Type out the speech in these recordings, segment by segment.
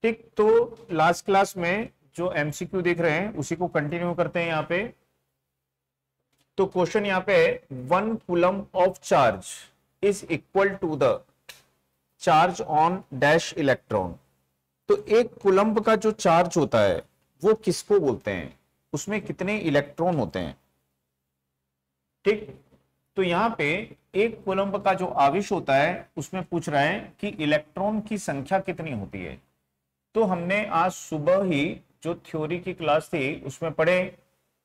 ठीक, तो last class में जो एमसीक्यू देख रहे हैं उसी को कंटिन्यू करते हैं यहाँ पे। तो क्वेश्चन यहाँ पे 1 coulomb of charge is equal to the charge on dash electron. तो 1 कूलम्ब का जो चार्ज होता है वो किसको बोलते हैं, उसमें कितने इलेक्ट्रॉन होते हैं। ठीक, तो यहां पे 1 कूलम्ब का जो आवेश होता है उसमें पूछ रहा है कि इलेक्ट्रॉन की संख्या कितनी होती है। तो हमने आज सुबह ही जो थ्योरी की क्लास थी उसमें पढ़े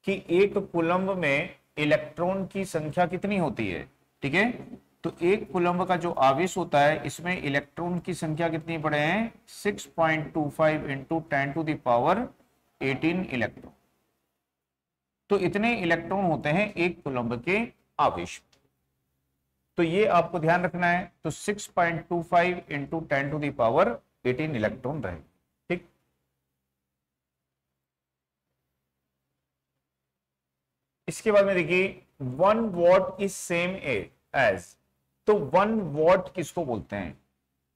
कि 1 कूलम्ब में इलेक्ट्रॉन की संख्या कितनी होती है। ठीक है, तो 1 कूलम्ब का जो आवेश होता है इसमें इलेक्ट्रॉन की संख्या कितनी पढ़े हैं, 6.25 इंटू 10⁻18 इलेक्ट्रॉन। तो इतने इलेक्ट्रॉन होते हैं 1 कूलम्ब के आवेश। तो ये आपको ध्यान रखना है। तो 6.25 इंटू 10⁻18 इलेक्ट्रॉन रहेगा। ठीक, इसके बाद में देखिए 1 वॉट इज सेम एज। तो 1 वॉट किसको बोलते हैं,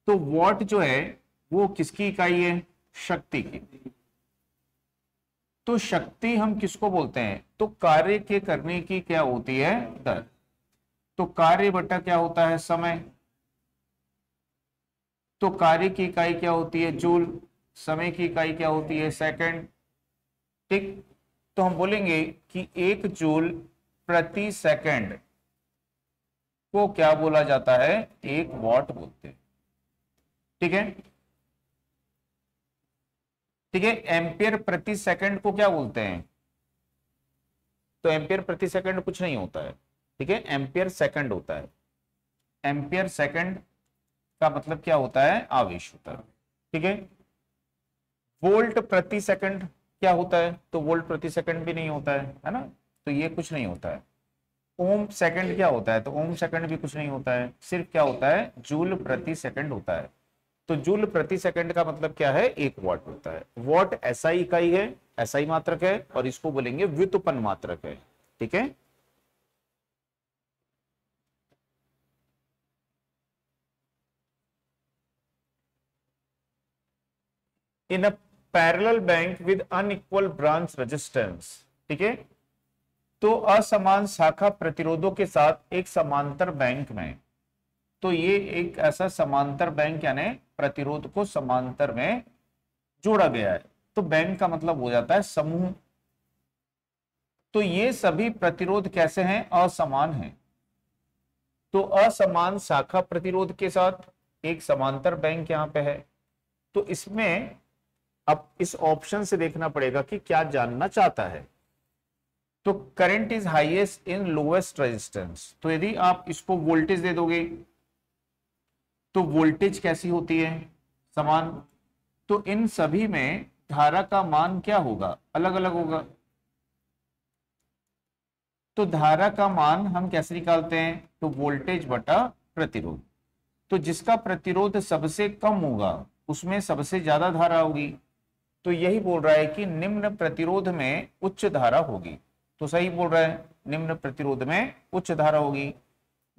तो वॉट जो है वो किसकी इकाई है, शक्ति की। तो शक्ति हम किसको बोलते हैं, तो कार्य के करने की क्या होती है, दर। तो कार्य बटा क्या होता है, समय। तो कार्य की इकाई क्या होती है, जूल। समय की इकाई क्या होती है, सेकंड। ठीक, तो हम बोलेंगे कि 1 जूल प्रति सेकंड को क्या बोला जाता है, 1 वॉट बोलते हैं। ठीक है, ठीक है। एम्पियर प्रति सेकंड को क्या बोलते हैं, तो एम्पियर प्रति सेकंड कुछ नहीं होता है। ठीक है, एम्पियर सेकंड होता है। एम्पियर सेकंड का मतलब क्या होता है, आवेश होता है। ठीक है, वोल्ट प्रति सेकंड क्या होता है, तो वोल्ट प्रति सेकंड भी नहीं होता है ना, तो ये कुछ नहीं होता है। ओम सेकंड क्या होता है, तो ओम सेकंड भी कुछ नहीं होता है। सिर्फ क्या होता है, जूल प्रति सेकंड होता है। तो जूल प्रति सेकंड का मतलब क्या है, 1 वॉट होता है। वॉट एसआई इकाई है, एसआई मात्रक है, और इसको बोलेंगे व्युत्पन्न मात्रक है। ठीक है, in a parallel bank with unequal branch resistance. ठीक है, तो असमान शाखा प्रतिरोधों के साथ एक समांतर बैंक में, तो ये एक ऐसा समांतर बैंक यानी प्रतिरोध को समांतर में जोड़ा गया है। तो बैंक का मतलब हो जाता है समूह। तो ये सभी प्रतिरोध कैसे हैं, असमान हैं। तो असमान शाखा प्रतिरोध के साथ एक समांतर बैंक यहां पे है। तो इसमें अब इस ऑप्शन से देखना पड़ेगा कि क्या जानना चाहता है। तो current is highest in lowest resistance, तो यदि आप इसको वोल्टेज दे दोगे तो वोल्टेज कैसी होती है, समान। तो इन सभी में धारा का मान क्या होगा, अलग अलग होगा। तो धारा का मान हम कैसे निकालते हैं, तो वोल्टेज बटा प्रतिरोध। तो जिसका प्रतिरोध सबसे कम होगा उसमें सबसे ज्यादा धारा होगी। तो यही बोल रहा है कि निम्न प्रतिरोध में उच्च धारा होगी। तो सही बोल रहा है, निम्न प्रतिरोध में उच्च धारा होगी।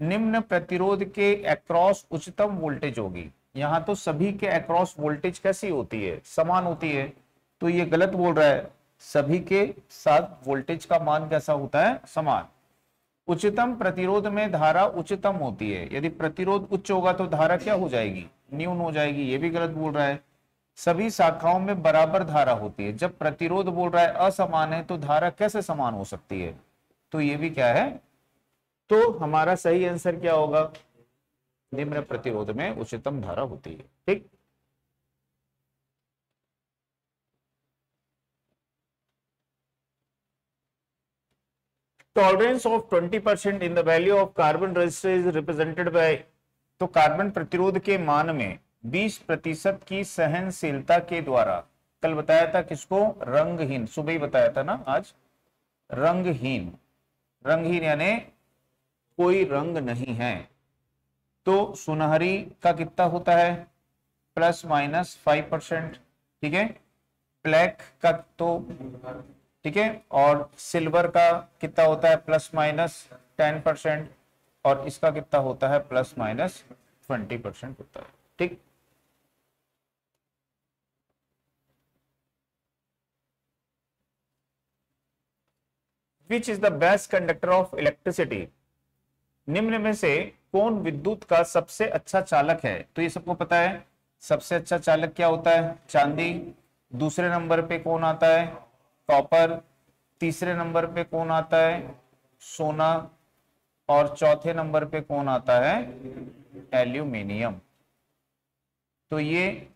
निम्न प्रतिरोध के अक्रॉस उच्चतम वोल्टेज होगी। यहां तो सभी के अक्रॉस वोल्टेज कैसी होती है, समान होती है। तो ये गलत बोल रहा है, सभी के साथ वोल्टेज का मान कैसा होता है, समान। उच्चतम प्रतिरोध में धारा उच्चतम होती है, यदि प्रतिरोध उच्च होगा तो धारा क्या हो जाएगी, न्यून हो जाएगी। ये भी गलत बोल रहा है। सभी शाखाओं में बराबर धारा होती है। जब प्रतिरोध बोल रहा है असमान है तो धारा कैसे समान हो सकती है, तो ये भी क्या है। तो हमारा सही आंसर क्या होगा, निम्न प्रतिरोध में उच्चतम धारा होती है। ठीक, tolerance of 20% in the value of carbon register is represented by. तो कार्बन प्रतिरोध के मान में 20% की सहनशीलता के द्वारा, कल बताया था किसको, रंगहीन, सुबह ही बताया था ना आज, रंगहीन। रंगहीन यानी कोई रंग नहीं है। तो सुनहरी का कितना होता है, ±5%। ठीक है, ब्लैक का तो ठीक है, और सिल्वर का कितना होता है, ±10%। और इसका कितना होता है, ±20% होता है। ठीक, which is the best conductor of electricity, निम्न में से कौन विद्युत का सबसे अच्छा चालक है? तो ये सबको पता है, सबसे अच्छा चालक क्या होता है? चांदी। दूसरे नंबर पे कौन आता है? कॉपर। तीसरे नंबर पे कौन आता है? सोना। और चौथे नंबर पे कौन आता है? एल्यूमिनियम। तो ये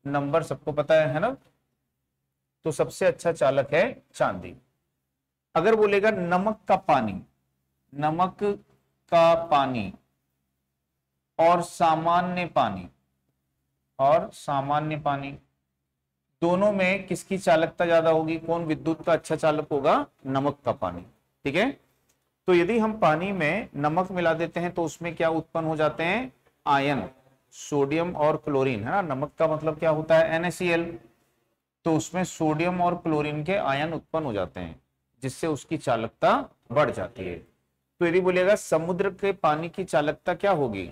नंबर सबको पता है ना? तो सबसे अच्छा चालक है चांदी। अगर बोलेगा नमक का पानी, नमक का पानी और सामान्य पानी, और सामान्य पानी दोनों में किसकी चालकता ज्यादा होगी? कौन विद्युत का अच्छा चालक होगा? नमक का पानी। ठीक है, तो यदि हम पानी में नमक मिला देते हैं तो उसमें क्या उत्पन्न हो जाते हैं? आयन, सोडियम और क्लोरीन, है ना। नमक का मतलब क्या होता है? NaCl। तो उसमें सोडियम और क्लोरीन के आयन उत्पन्न हो जाते हैं, जिससे उसकी चालकता बढ़ जाती है। तो यदि बोलेगा समुद्र के पानी की चालकता क्या होगी?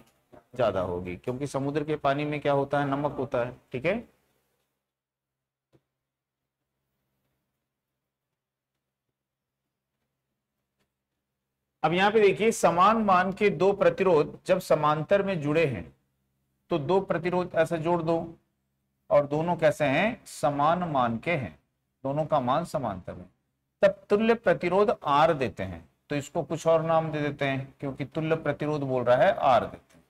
ज्यादा होगी, क्योंकि समुद्र के पानी में क्या होता है? नमक होता है। ठीक है, अब यहां पे देखिए, समान मान के दो प्रतिरोध जब समांतर में जुड़े हैं, तो दो प्रतिरोध ऐसे जोड़ दो, और दोनों कैसे हैं? समान मान के हैं, दोनों का मान समांतर है, तब तुल्य प्रतिरोध R देते हैं। तो इसको कुछ और नाम दे देते हैं, क्योंकि तुल्य प्रतिरोध बोल रहा है, R देते हैं।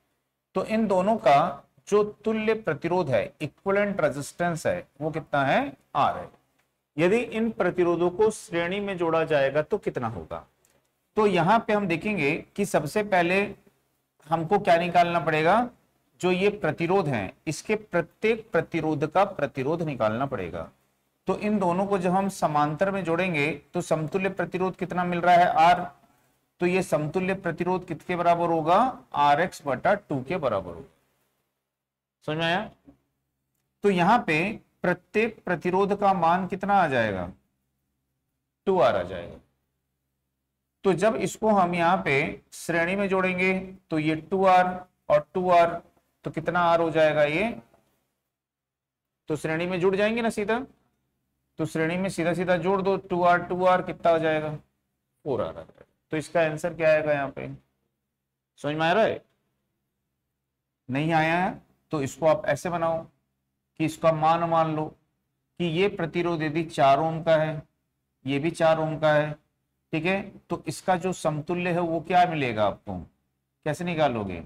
तो इन दोनों का जो तुल्य प्रतिरोध है, इक्विवेलेंट रेजिस्टेंस है, वो कितना है? R है। यदि इन प्रतिरोधों को श्रेणी में जोड़ा जाएगा तो कितना होगा? तो यहां पे हम देखेंगे कि सबसे पहले हमको क्या निकालना पड़ेगा? जो ये प्रतिरोध हैं, इसके प्रत्येक प्रतिरोध का प्रतिरोध निकालना पड़ेगा। तो इन दोनों को जब हम समांतर में जोड़ेंगे तो समतुल्य प्रतिरोध कितना मिल रहा है? R। तो ये समतुल्य प्रतिरोध किसके बराबर होगा? RX/2 के बराबर होगा। समझ में आया? तो यहां पे प्रत्येक प्रतिरोध का मान कितना आ जाएगा? 2R आ जाएगा। तो जब इसको हम यहाँ पे श्रेणी में जोड़ेंगे तो ये 2R और 2R, तो कितना R हो जाएगा? ये तो श्रेणी में जुड़ जाएंगे ना सीधा, तो श्रेणी में सीधा सीधा जोड़ दो, 2R कितना हो जाएगा? 4R आ जाएगा। तो इसका आंसर क्या आएगा यहाँ पे? समझ में आ रहा है? नहीं आया है तो इसको आप ऐसे बनाओ कि इसका मान मान लो कि ये प्रतिरोध यदि 4 ओम का है, ये भी 4 ओम का है, ठीक है, तो इसका जो समतुल्य है वो क्या मिलेगा आपको? कैसे निकालोगे?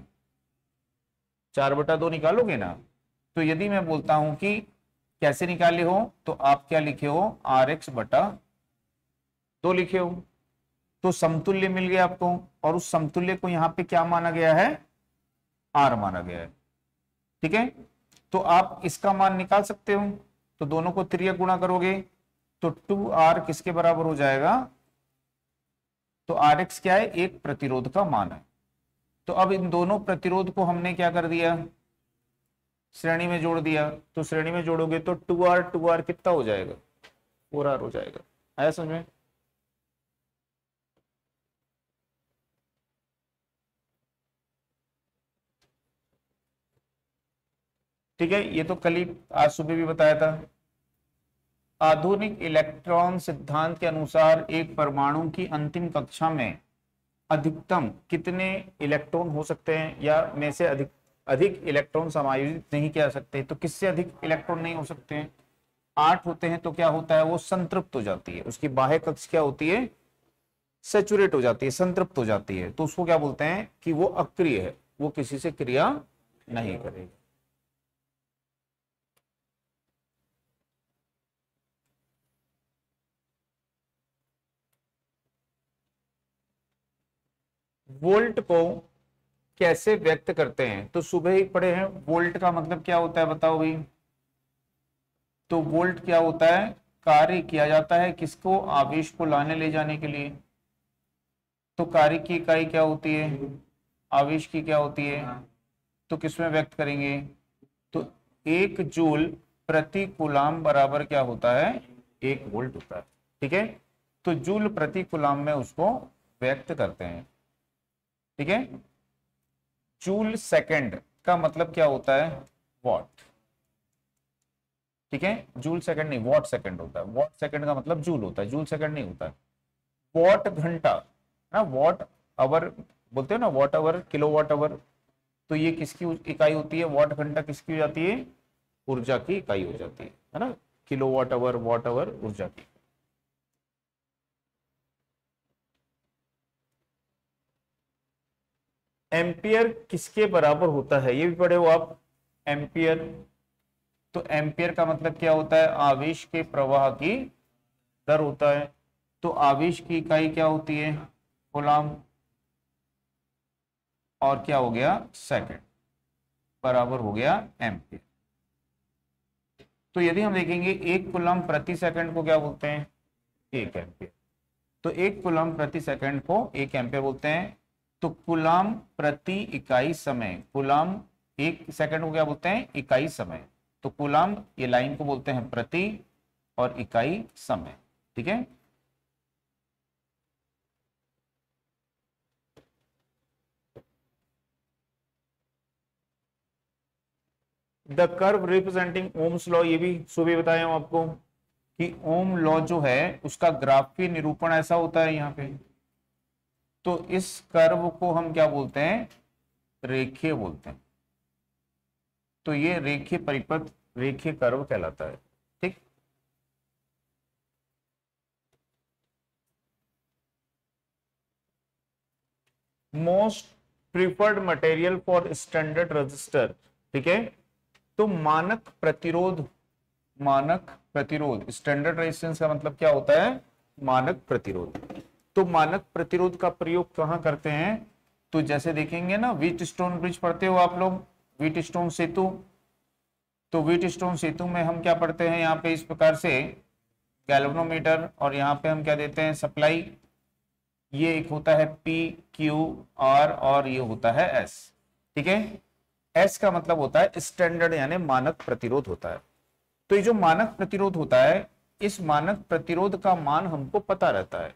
4/2 निकालोगे ना। तो यदि मैं बोलता हूं कि कैसे निकाले हो, तो आप क्या लिखे हो? RX/2 लिखे हो। तो समतुल्य मिल गया आपको, और उस समतुल्य को यहां पे क्या माना गया है? R माना गया है। ठीक है, तो आप इसका मान निकाल सकते हो। तो दोनों को त्रिया गुणा करोगे तो 2R किसके बराबर हो जाएगा? तो RX क्या है? एक प्रतिरोध का मान है। तो अब इन दोनों प्रतिरोध को हमने क्या कर दिया? श्रेणी में जोड़ दिया। तो श्रेणी में जोड़ोगे तो 2R कितना हो जाएगा? 4R हो जाएगा। आया समझ में? ठीक है, ये तो कल ही आज सुबह भी बताया था। आधुनिक इलेक्ट्रॉन सिद्धांत के अनुसार एक परमाणु की अंतिम कक्षा में अधिकतम कितने इलेक्ट्रॉन हो सकते हैं, या में से अधिक अधिक इलेक्ट्रॉन समायोजित नहीं किया सकते? तो किससे अधिक इलेक्ट्रॉन नहीं हो सकते हैं? 8 होते हैं तो क्या होता है? वो संतृप्त हो जाती है, उसकी बाह्य कक्ष क्या होती है? सेचुरेट हो जाती है, संतृप्त हो जाती है। तो उसको क्या बोलते हैं? कि वो अक्रिय है, वो किसी से क्रिया नहीं करेगी। वोल्ट को कैसे व्यक्त करते हैं? तो सुबह ही पढ़े हैं, वोल्ट का मतलब क्या होता है? बताओ भाई। तो वोल्ट क्या होता है? कार्य किया जाता है किसको? आवेश को लाने ले जाने के लिए। तो कार्य की इकाई क्या होती है? आवेश की क्या होती है? तो किसमें व्यक्त करेंगे? तो 1 जूल प्रति कूलाम बराबर क्या होता है? 1 वोल्ट होता है। ठीक है, तो जूल प्रति कूलाम में उसको व्यक्त करते हैं। ठीक है, जूल सेकंड का मतलब क्या होता है? वॉट। ठीक है, जूल सेकंड नहीं, वॉट सेकंड होता है। वॉट सेकंड का मतलब जूल होता है, जूल सेकंड नहीं होता है। वॉट घंटा ना, वॉट आवर बोलते हो ना, watt hour, kilo watt hour, तो ये किसकी इकाई होती है, वॉट घंटा किसकी हो जाती है, ऊर्जा की इकाई हो जाती है ना, किलो वॉट आवर ऊर्जा की। एम्पियर किसके बराबर होता है, ये भी पढ़े हो आप, एम्पियर। तो एम्पियर का मतलब क्या होता है, आवेश के प्रवाह की दर होता है। तो आवेश की इकाई क्या होती है, कूलाम, और क्या हो गया, सेकंड, बराबर हो गया एम्पियर। तो यदि हम देखेंगे एक कूलाम प्रति सेकंड को क्या बोलते हैं, एक एम्पियर। तो एक कूलाम प्रति सेकंड को एक एम्पियर बोलते हैं। तो कूलाम प्रति इकाई समय, कूलाम एक सेकंड को क्या बोलते हैं, इकाई समय। तो कूलाम ये लाइन को बोलते हैं प्रति, और इकाई समय, ठीक है। The curve representing Ohm's law, ये भी सुबह बताया हूं आपको कि ओम लॉ जो है उसका ग्राफीय निरूपण ऐसा होता है यहाँ पे। तो इस कर्व को हम क्या बोलते हैं, रेखीय बोलते हैं। तो ये रेखीय परिपथ, रेखीय कर्व कहलाता है, ठीक। Most preferred material for standard register, ठीक है। तो मानक प्रतिरोध, मानक प्रतिरोध, स्टैंडर्ड रेजिस्टेंस का मतलब क्या होता है, मानक प्रतिरोध। तो मानक प्रतिरोध का प्रयोग कहां करते हैं, तो जैसे देखेंगे ना, व्हीट स्टोन ब्रिज पढ़ते हो आप लोग, व्हीट स्टोन सेतु। तो व्हीट स्टोन सेतु में हम क्या पढ़ते हैं, यहाँ पे इस प्रकार से गैल्वेनोमीटर, और यहाँ पे हम क्या देते हैं, सप्लाई। ये एक होता है पी क्यू आर, और ये होता है एस, ठीक है। एस का मतलब होता है स्टैंडर्ड, यानी मानक प्रतिरोध होता है। तो ये जो मानक प्रतिरोध होता है, इस मानक प्रतिरोध का मान हमको पता रहता है,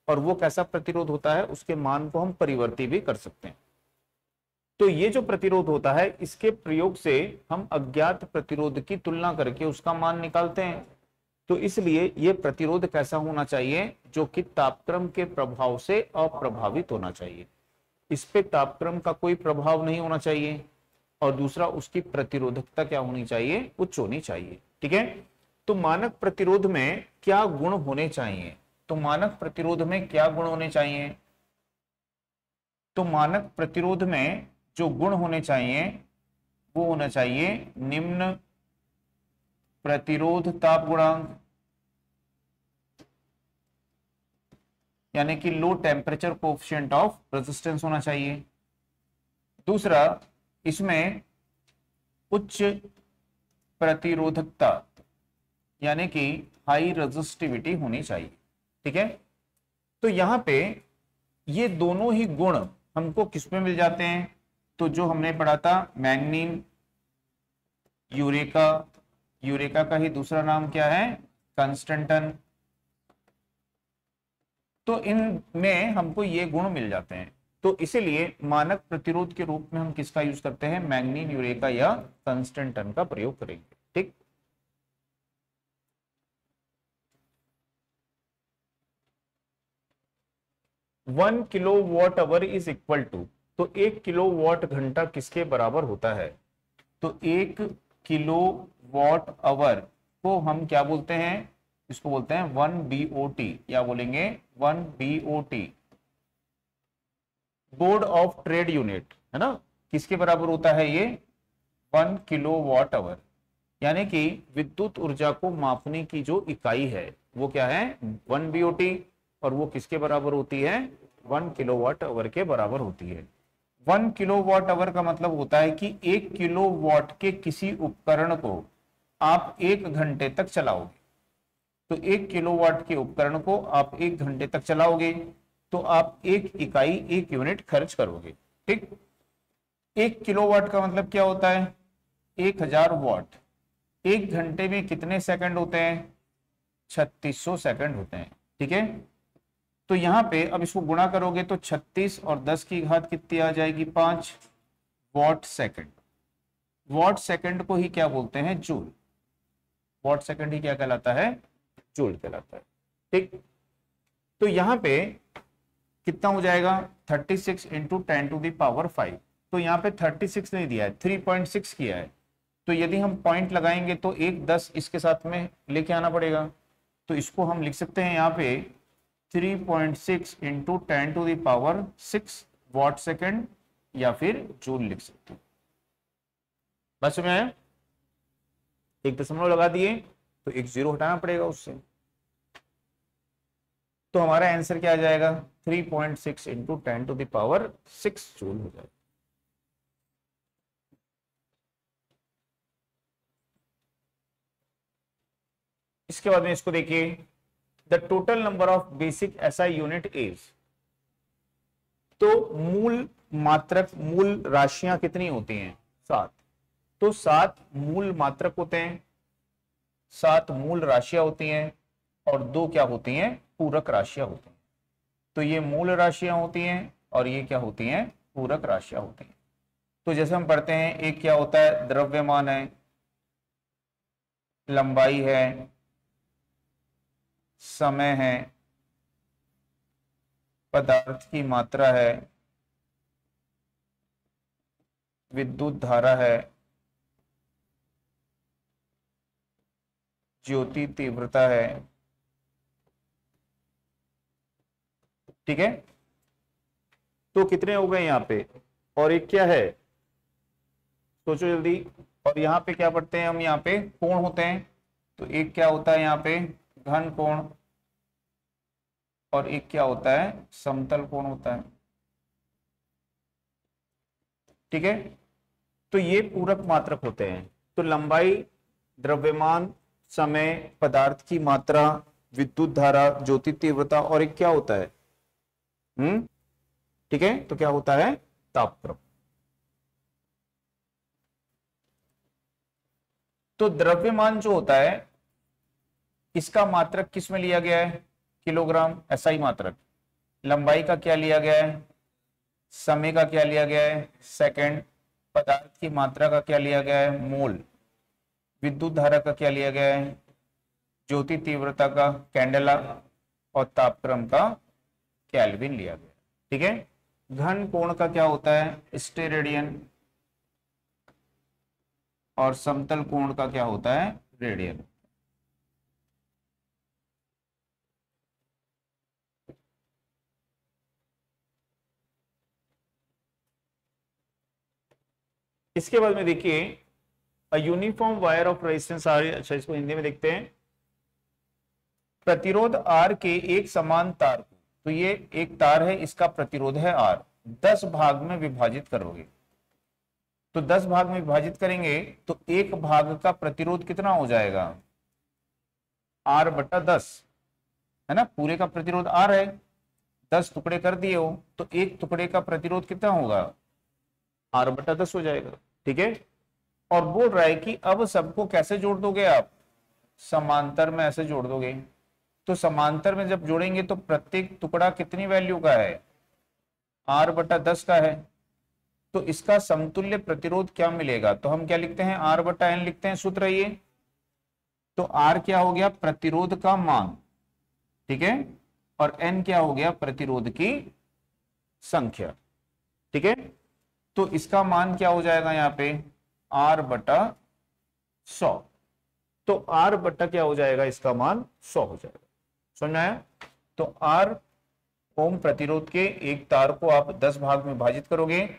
और वो कैसा प्रतिरोध होता है, उसके मान को हम परिवर्ती भी कर सकते हैं। तो ये जो प्रतिरोध होता है, इसके प्रयोग से हम अज्ञात प्रतिरोध की तुलना करके उसका मान निकालते हैं। तो इसलिए ये प्रतिरोध कैसा होना चाहिए, जो कि तापक्रम के प्रभाव से अप्रभावित होना चाहिए। इस पे तापक्रम का कोई प्रभाव नहीं होना चाहिए, और दूसरा उसकी प्रतिरोधकता क्या होनी चाहिए, उच्च होनी चाहिए, ठीक है। तो मानक प्रतिरोध में क्या गुण होने चाहिए, तो मानक प्रतिरोध में क्या गुण होने चाहिए, तो मानक प्रतिरोध में जो गुण होने चाहिए वो होना चाहिए निम्न प्रतिरोध ताप गुणांक, यानी कि low temperature coefficient of resistance होना चाहिए। दूसरा, इसमें उच्च प्रतिरोधकता, यानी कि हाई रेजिस्टिविटी होनी चाहिए, ठीक है। तो यहां पे ये दोनों ही गुण हमको किस में मिल जाते हैं, तो जो हमने पढ़ा था मैंगनीन, यूरेका, यूरेका का ही दूसरा नाम क्या है, टंगस्टन। तो इनमें हमको ये गुण मिल जाते हैं। तो इसीलिए मानक प्रतिरोध के रूप में हम किसका यूज करते हैं, मैंगनीन, यूरेका या टंगस्टन का प्रयोग करेंगे, ठीक। One kilo watt hour is equal to, तो एक किलो वॉट घंटा किसके बराबर होता है, तो एक किलो वॉट आवर को हम क्या बोलते हैं, इसको बोलते हैं 1 BOT, या बोलेंगे 1 BOT, board of trade unit, है ना। किसके बराबर होता है ये, 1 किलो वॉट आवर, यानी कि विद्युत ऊर्जा को मापने की जो इकाई है वो क्या है, 1 BOT, और वो किसके बराबर होती है, 1 किलोवाट आवर के बराबर होती है। 1 किलोवाट आवर का मतलब होता है कि 1 किलोवाट के किसी उपकरण को आप 1 घंटे तक चलाओगे। तो 1 किलोवाट के उपकरण को आप 1 घंटे तक चलाओगे, तो आप एक इकाई, एक यूनिट खर्च करोगे, ठीक। 1 किलोवाट का मतलब क्या होता है, 1000 वाट। 1 घंटे में कितने सेकंड होते हैं, 3600 सेकंड होते हैं, ठीक है। तो यहां पे अब इसको गुणा करोगे तो 36 और 10 की घात कितनी आ जाएगी, 5 वॉट सेकंड। वॉट सेकंड को ही क्या बोलते हैं, जूल। वॉट सेकंड ही क्या कहलाता है, जूल कहलाता है, ठीक। तो यहां पे कितना हो जाएगा 36 इंटू 10⁵। तो यहाँ पे 36 नहीं दिया है, 3.6 किया है। तो यदि हम पॉइंट लगाएंगे तो एक 10 इसके साथ में लेके आना पड़ेगा। तो इसको हम लिख सकते हैं यहाँ पे 3.6 इंटू 10⁶ वॉट सेकेंड या फिर जूल लिख सकते हैं। बस में एक दशमलव लगा दिए तो एक जीरो हटाना पड़ेगा उससे। तो हमारा आंसर क्या आ जाएगा 3.6 इंटू 10⁶ जूल हो जाएगा। इसके बाद में इसको देखिए, the total number of basic SI unit is. तो मूल मात्रक, मूल राशियां कितनी होती हैं 7। तो 7 मूल मात्रक होते हैं, 7 मूल राशियां होती हैं और 2 क्या होती हैं पूरक राशियां होती हैं। तो ये मूल राशियां होती हैं और ये क्या होती हैं पूरक राशियां होती हैं। तो जैसे हम पढ़ते हैं, एक क्या होता है द्रव्यमान है, लंबाई है, समय है, पदार्थ की मात्रा है, विद्युत धारा है, ज्योति तीव्रता है। ठीक है, तो कितने हो गए यहाँ पे, और एक क्या है सोचो जल्दी। और यहाँ पे क्या पढ़ते हैं हम, यहाँ पे कोण होते हैं। तो एक क्या होता है यहाँ पे घन कोण और एक क्या होता है समतल कोण होता है। ठीक है, तो ये पूरक मात्रक होते हैं। तो लंबाई, द्रव्यमान, समय, पदार्थ की मात्रा, विद्युत धारा, ज्योति तीव्रता और एक क्या होता है ठीक है, तो क्या होता है तापक्रम। तो द्रव्यमान जो होता है इसका मात्रक किस में लिया गया है किलोग्राम, एसआई मात्रक। लंबाई का क्या लिया गया है, समय का क्या लिया गया है सेकंड, पदार्थ की मात्रा का क्या लिया गया है मोल, विद्युत धारा का क्या लिया गया है ज्योति तीव्रता का कैंडेला और तापक्रम का केल्विन लिया गया। ठीक है, घन कोण का क्या होता है स्टेरेडियन और समतल कोण का क्या होता है रेडियन। इसके बाद में देखिए a uniform wire of resistance R. अच्छा, इसको हिंदी में देखते हैं। प्रतिरोध आर के एक समान तार को, तो ये एक तार है, इसका प्रतिरोध है आर, 10 भाग में विभाजित करोगे। तो 10 भाग में विभाजित करेंगे तो एक भाग का प्रतिरोध कितना हो जाएगा आर बटा 10, है ना। पूरे का प्रतिरोध आर है, 10 टुकड़े कर दिए हो तो एक टुकड़े का प्रतिरोध कितना होगा आर बटा 10 हो जाएगा। ठीक है, और बोल रहा है कि अब सबको कैसे जोड़ दोगे आप, समांतर में ऐसे जोड़ दोगे। तो समांतर में जब जोड़ेंगे तो प्रत्येक टुकड़ा कितनी वैल्यू का है आर बटा 10 का है। तो इसका समतुल्य प्रतिरोध क्या मिलेगा, तो हम क्या लिखते हैं आर बटा एन लिखते हैं, सूत्र ये। तो आर क्या हो गया प्रतिरोध का मान, ठीक है, और एन क्या हो गया प्रतिरोध की संख्या। ठीक है, तो इसका मान क्या हो जाएगा यहाँ पे आर बटा 100। तो आर बटा क्या हो जाएगा इसका मान 100 हो जाएगा। समझ में आया। तो आर ओम प्रतिरोध के एक तार को आप 10 भाग में विभाजित करोगे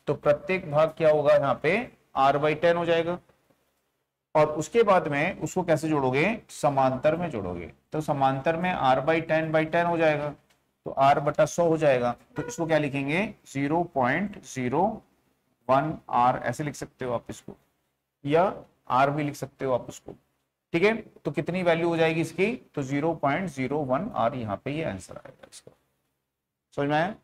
तो प्रत्येक भाग क्या होगा यहाँ पे R/10 हो जाएगा। और उसके बाद में उसको कैसे जोड़ोगे समांतर में जोड़ोगे, तो समांतर में R/10/10 हो जाएगा, तो R बटा 100 हो जाएगा। तो इसको क्या लिखेंगे 0.01 R ऐसे लिख सकते हो आप इसको, या R भी लिख सकते हो आप उसको। ठीक है, तो कितनी वैल्यू हो जाएगी इसकी, तो 0.01 R यहाँ पे ये आंसर आएगा इसका। समझ में आया।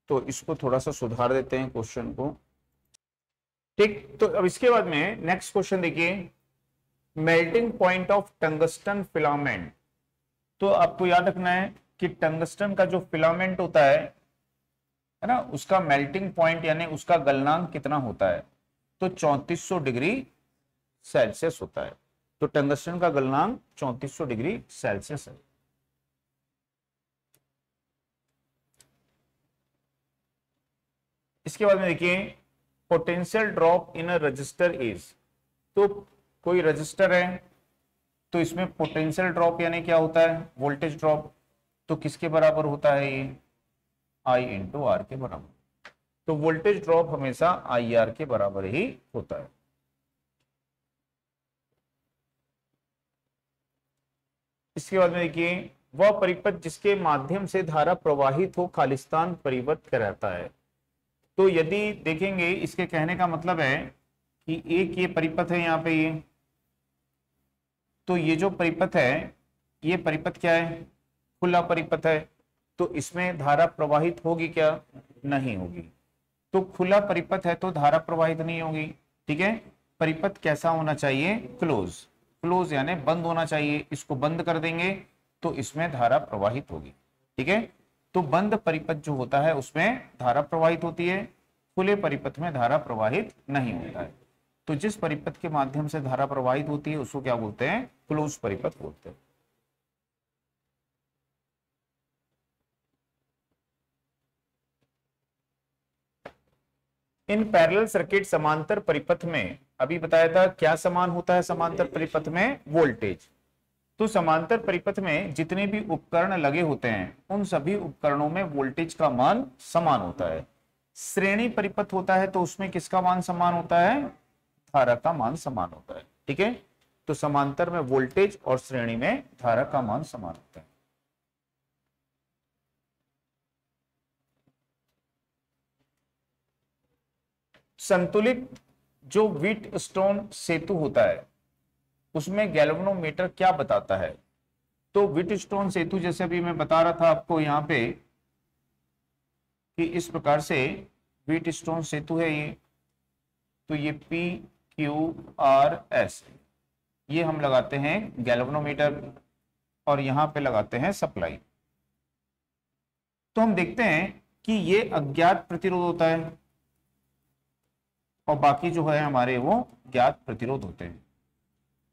तो इसको थोड़ा सा सुधार देते हैं क्वेश्चन को। ठीक, तो अब इसके बाद में नेक्स्ट क्वेश्चन देखिए, melting point of tungsten filament. तो आपको याद रखना है कि टंगस्टन का जो फिलामेंट होता है है ना, उसका मेल्टिंग पॉइंट यानी उसका गलनांक कितना होता है, तो 3400 डिग्री सेल्सियस होता है। तो टंगस्टन का गलनांक 3400 डिग्री सेल्सियस है। इसके बाद में देखिए potential drop in a resistor is, तो कोई रजिस्टर है तो इसमें पोटेंशियल ड्रॉप यानी क्या होता है, वोल्टेज ड्रॉप, तो किसके बराबर होता है ये, आई इंटू आर के बराबर। तो वोल्टेज ड्रॉप हमेशा आई आर के बराबर ही होता है। इसके बाद में देखिए वह परिपथ जिसके माध्यम से धारा प्रवाहित हो खालिस्तान परिवर्त कहलाता है। तो यदि देखेंगे इसके कहने का मतलब है कि एक ये परिपथ है यहाँ पे ये, तो ये जो परिपथ है ये परिपथ क्या है, खुला परिपथ है, तो इसमें धारा प्रवाहित होगी क्या, नहीं होगी। तो खुला परिपथ है तो धारा प्रवाहित नहीं होगी, ठीक है। परिपथ कैसा होना चाहिए, क्लोज, क्लोज यानी बंद होना चाहिए। इसको बंद कर देंगे तो इसमें धारा प्रवाहित होगी, ठीक है। तो बंद परिपथ जो होता है उसमें धारा प्रवाहित होती है, खुले परिपथ में धारा प्रवाहित नहीं होता है। तो जिस परिपथ के माध्यम से धारा प्रवाहित होती है उसको क्या बोलते हैं, क्लोज परिपथ बोलते हैं। इन पैरेलल सर्किट समांतर परिपथ में अभी बताया था क्या समान होता है, समांतर परिपथ में वोल्टेज। तो समांतर परिपथ में जितने भी उपकरण लगे होते हैं उन सभी उपकरणों में वोल्टेज का मान समान होता है। श्रेणी परिपथ होता है तो उसमें किसका मान समान होता है, धारा का मान समान होता है, ठीक है। तो समांतर में वोल्टेज और श्रेणी में धारा का मान समान होता है। संतुलित जो व्हीटस्टोन सेतु होता है उसमें गैल्वेनोमीटर क्या बताता है। तो व्हीटस्टोन सेतु जैसे अभी मैं बता रहा था आपको यहाँ पे कि इस प्रकार से व्हीटस्टोन सेतु है ये, तो ये PQRS ये हम लगाते हैं गैल्वेनोमीटर और यहाँ पे लगाते हैं सप्लाई। तो हम देखते हैं कि ये अज्ञात प्रतिरोध होता है और बाकी जो है हमारे वो ज्ञात प्रतिरोध होते हैं।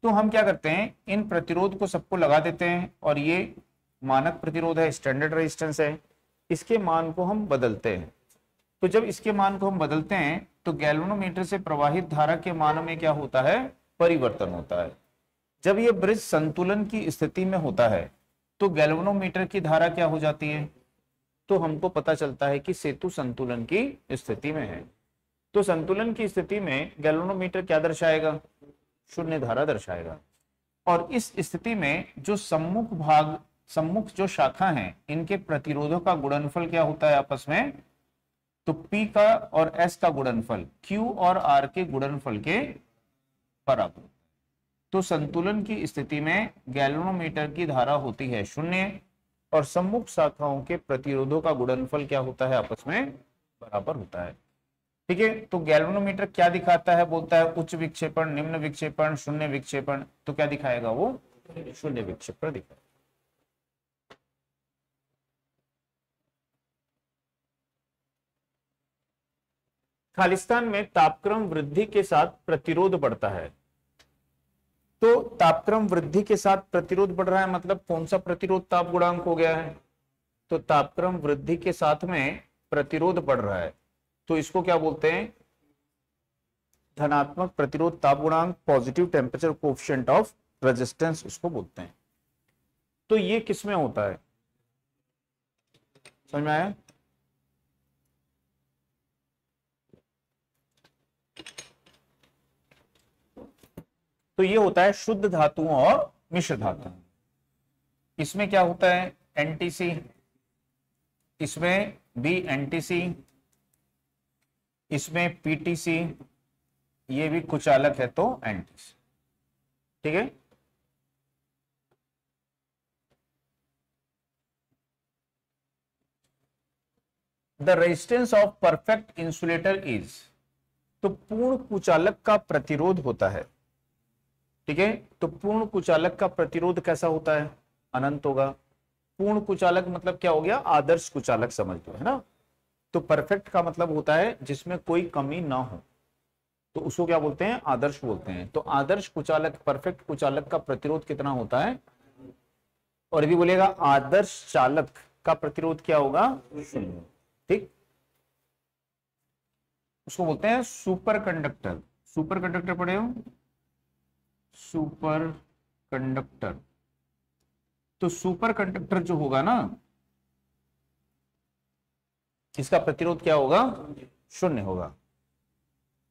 तो हम क्या करते हैं, इन प्रतिरोध को सबको लगा देते हैं और ये मानक प्रतिरोध है, स्टैंडर्ड रेजिस्टेंस है, इसके मान को हम बदलते हैं। तो जब इसके मान को हम बदलते हैं तो गैल्वेनोमीटर से प्रवाहित धारा के मान में क्या होता है, परिवर्तन होता है। जब ये ब्रिज संतुलन की स्थिति में होता है तो गैल्वेनोमीटर की धारा क्या हो जाती है, तो हमको पता चलता है कि सेतु संतुलन की स्थिति में है। तो संतुलन की स्थिति में गैल्वेनोमीटर क्या दर्शाएगा, शून्य धारा दर्शाएगा। और इस स्थिति में जो सम्मुख जो शाखा हैं इनके प्रतिरोधों का गुणनफल क्या होता है आपस में, तो P का और S का गुणनफल Q और R के गुणनफल के बराबर। तो संतुलन की स्थिति में गैल्वेनोमीटर की धारा होती है शून्य और सम्मुख शाखाओं के प्रतिरोधों का गुणनफल क्या होता है, आपस में बराबर होता है, ठीक है। तो गैल्वेनोमीटर क्या दिखाता है, बोलता है उच्च विक्षेपण, निम्न विक्षेपण, शून्य विक्षेपण। तो क्या दिखाएगा वो, शून्य विक्षेपण दिखाएगा। खालिस्तान में तापक्रम वृद्धि के साथ प्रतिरोध बढ़ता है। तो तापक्रम वृद्धि के साथ प्रतिरोध बढ़ रहा है मतलब कौन सा प्रतिरोध ताप गुणांक हो गया है, तो तापक्रम वृद्धि के साथ में प्रतिरोध बढ़ रहा है तो इसको क्या बोलते हैं, धनात्मक प्रतिरोध ताप गुणांक, positive temperature coefficient of resistance उसको बोलते हैं। तो ये किस में होता है, समझ में आया। तो ये होता है शुद्ध धातुओं और मिश्र धातुओं। इसमें क्या होता है, एनटीसी, इसमें भी एनटीसी, इसमें पीटीसी, ये भी कुचालक है तो एनटीसी, ठीक है। The resistance of perfect insulator is, तो पूर्ण कुचालक का प्रतिरोध होता है, ठीक है। तो पूर्ण कुचालक का प्रतिरोध कैसा होता है, अनंत होगा। पूर्ण कुचालक मतलब क्या हो गया, आदर्श कुचालक समझ लो, है ना। तो परफेक्ट का मतलब होता है जिसमें कोई कमी ना हो, तो उसको क्या बोलते हैं, आदर्श बोलते हैं। तो आदर्श कुचालक, परफेक्ट कुचालक का प्रतिरोध कितना होता है, और यदि बोलेगा आदर्श चालक का प्रतिरोध क्या होगा, शून्य। ठीक, उसको बोलते हैं सुपर कंडक्टर। सुपर कंडक्टर पढ़े हो, सुपर कंडक्टर। तो सुपर कंडक्टर जो होगा ना, इसका प्रतिरोध क्या होगा, शून्य होगा।